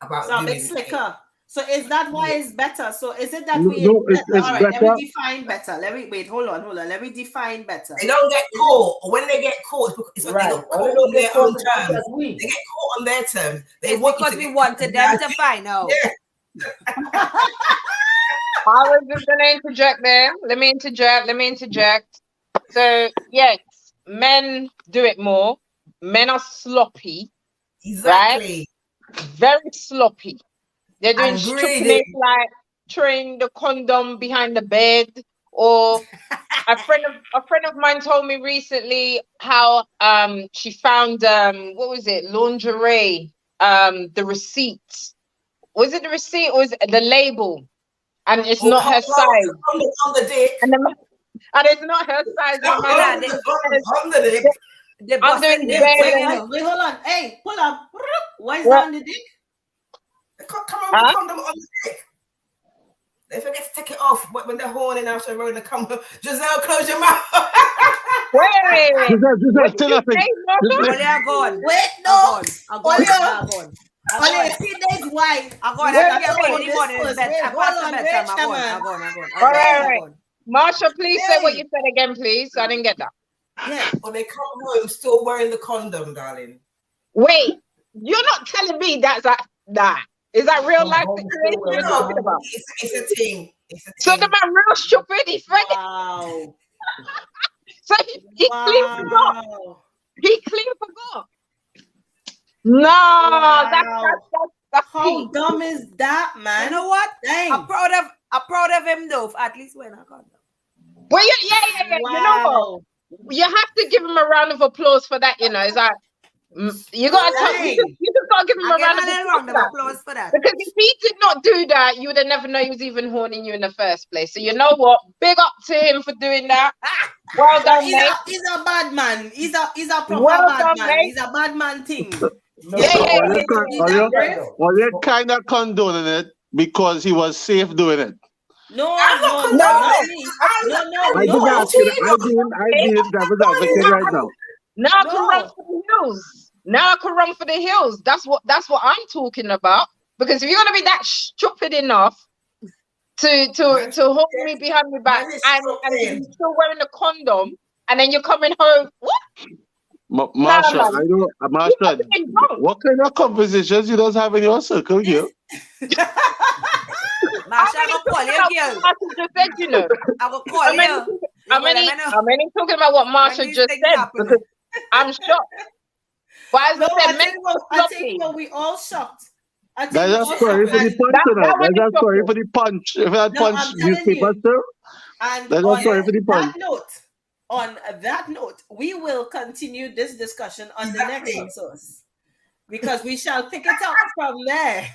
about So a doing bit slicker. So is that why it's better? So is it that No, we it's all right, better. let me define better. Let me wait, hold on. Let me define better. They don't get caught, or when they get caught, it's because they got caught on their own terms. They get caught on their terms. It's because we wanted them to find out. Yeah. I was just going to interject there. Let me interject. So, yes, men do it more. Men are sloppy. Exactly. Right? Very sloppy. They're doing And stupid greedy. things like throwing the condom behind the bed. Or a friend of mine told me recently how she found what was it, lingerie, the receipt. Was it the receipt or was it the label? And it's not her size. On the dick. And it's not her size. On the dick. They're busting their Wait, hold on. Hey, pull up. Why is that on the dick? Come on, with the condom on the dick. They forget to take it off when they're horning after the road and come. Giselle, close your mouth. Wait. Giselle, tell us. I'm gone. Wait, no. I'm gone. Only see that's why. I'm going to get one in the morning. I'm going. Marsha, please say what you said again, please. I didn't get that. Yeah, or they come home still wearing the condom, darling. Wait, you're not telling me that's that. Is that real life situation you're talking about? It's a thing. So the man real stupid. He's ready. Wow. So he clean forgot. He clean forgot. No, that's how dumb is that, man? You know what? Dang. I'm proud of him though. At least when I got them. Well, yeah. Wow. You know what? You have to give him a round of applause for that. You know, it's like you gotta you just gotta give him a round of applause for that. Because if he did not do that, you would have never known he was even horning you in the first place. So you know what? Big up to him for doing that. Well done, mate. He's a bad man. He's a proper bad man. Mate. He's a bad man thing. You kind of condoning it because he was safe doing it. No. I did. That was advocate right now. Now I can run for the hills. Now I can run for the hills. That's what I'm talking about. Because if you're gonna be that stupid enough to hold me behind my back and you're still wearing a condom and then you're coming home, what? Marsha, Marsha, what kind of conversations you don't have in your circle here? Marsha, I go call you, girl. Just said, you know. I go call you. I'm only talking about what Marsha just said because I'm shocked. But as I think we all shocked. That's a story for the punch. That's a story for the punch. If that punch newspaper still, that's a story for the punch. On that note, we will continue this discussion on the next source because we shall pick it up from there.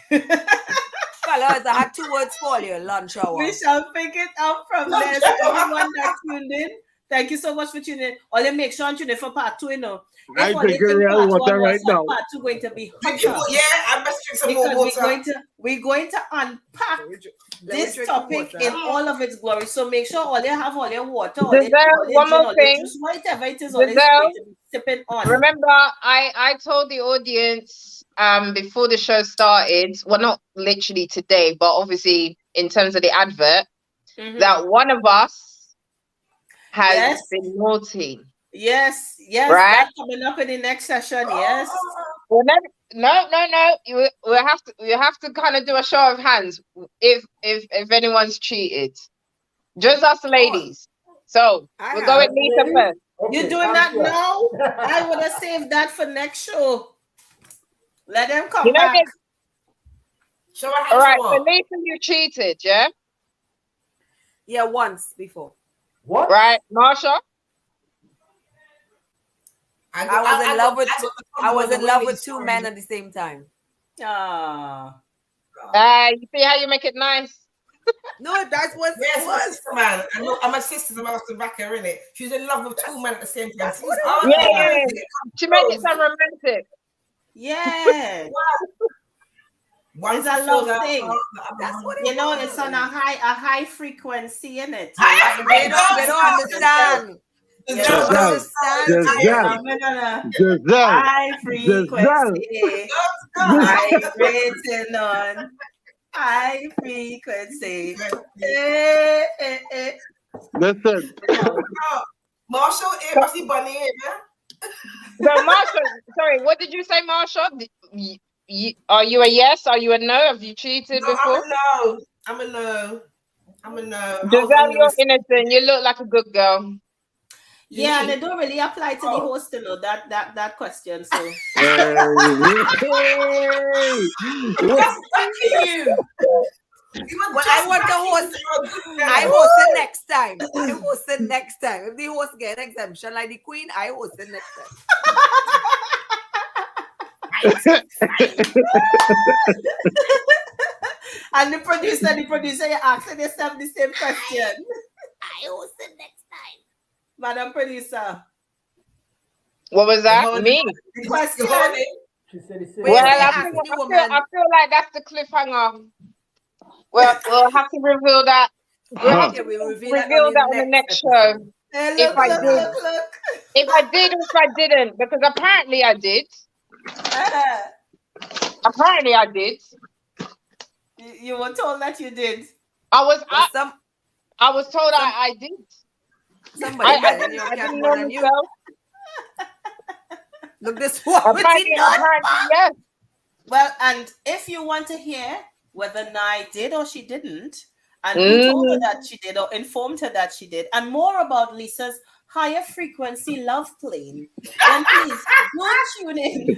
Fellas, I had 2 words for you, lunch hour. We shall pick it up from there. So everyone that tuned in, thank you so much for tuning in. Only make sure and tune in for part 2, you know. I drink real water right now. Part 2 going to be hotter. Yeah, I must drink some more water. We're going to unpack this topic in all of its glory. So make sure all you have all your water, all one more thing. Whatever it is, all you going to be sipping on. Remember, I told the audience before the show started, well, not literally today, but obviously in terms of the advert, that one of us has been naughty. Yes, right? That's coming up in the next session. Yes. Well, no. You have to kind of do a show of hands if anyone's cheated. Just us ladies. So we'll go with Lisa first. Okay, you're doing that now? I would have saved that for next show. Let them come back. Show her All hands. right, so Lisa, you cheated, yeah? Yeah, once before. What? Right, Marsha? I was in love with two men at the same time. Ah. You see how you make it nice? No, that's what Yes, it my was. sister, man. I'm my sister's about to back her in it. She's in love with two men at the same time. That's what it Oh, was. Yeah, she made it sound romantic. Yeah. Once It's a you feel love that, thing. That's what it You know, was. it's on a high frequency, in it. They don't understand. They don't understand. High frequency. Vibrating on high frequency. Listen. Marshall, what's the bunny in, man? So, Marsha, sorry, what did you say, Marsha? Are you a yes? Are you a no? Have you cheated before? I'm a no. Giselle, you're innocent. You look like a good girl. Yeah, and it don't really apply to the host, you know, that question. So Well, I want to host. I host it next time. I host it next time. If the host get an exemption like the Queen, I host it next time. And the producer, you're asking yourself the same question. I host it next time. Madam Producer. What was that? Me? The question. She said it. Well, I feel like that's the cliffhanger. Well, we'll have to reveal that. We'll have to reveal that on the next show. If I did, if I didn't, because apparently I did. Apparently I did. You were told that you did. I was told I did. Somebody I didn't know myself. Look, this one. Apparently, yes. Well, and if you want to hear whether Nye did or she didn't, and who told her that she did or informed her that she did, and more about Lisa's higher frequency love plane, then please do tune in to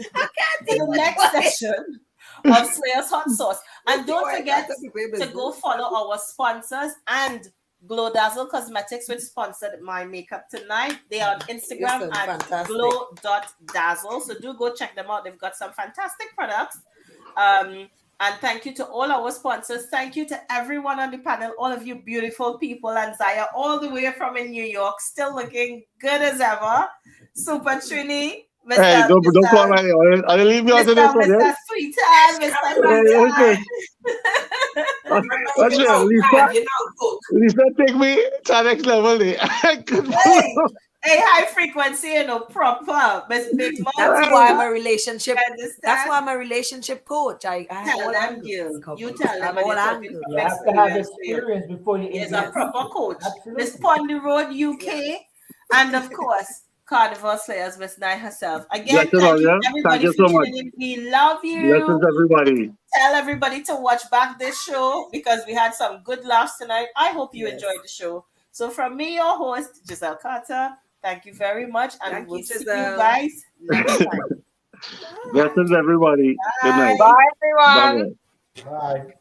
the next session of Slayer's Hot Sauce. And don't forget to go follow our sponsors and Glow Dazzle Cosmetics, which sponsored my makeup tonight. They are on Instagram at glow.dazzle. So do go check them out. They've got some fantastic products. And thank you to all our sponsors. Thank you to everyone on the panel, all of you beautiful people, and Zaya all the way from in New York, still looking good as ever. Super Trini. Mr. Hey, don't call my name. I'll leave you out of this one. Mr. Sweetheart, Mr. Sweetheart. That's right, Lisa, take me to the next level. Hey, high frequency, you know, proper. Big that's why I'm a relationship. That's why I'm a relationship coach. I tell them, you tell them. You have to have experience before you. Is a proper coach. Miss Pond Road, UK, and of course, Carnival Slayers, Miss Nye herself. Again, thank you so much. We love you. Blessings, everybody. Tell everybody to watch back this show because we had some good laughs tonight. I hope you enjoyed the show. So from me, your host, Giselle Carter, thank you very much. And we'll see you guys next time. Blessings, everybody. Bye. Good night. Bye, everyone. Bye. Bye.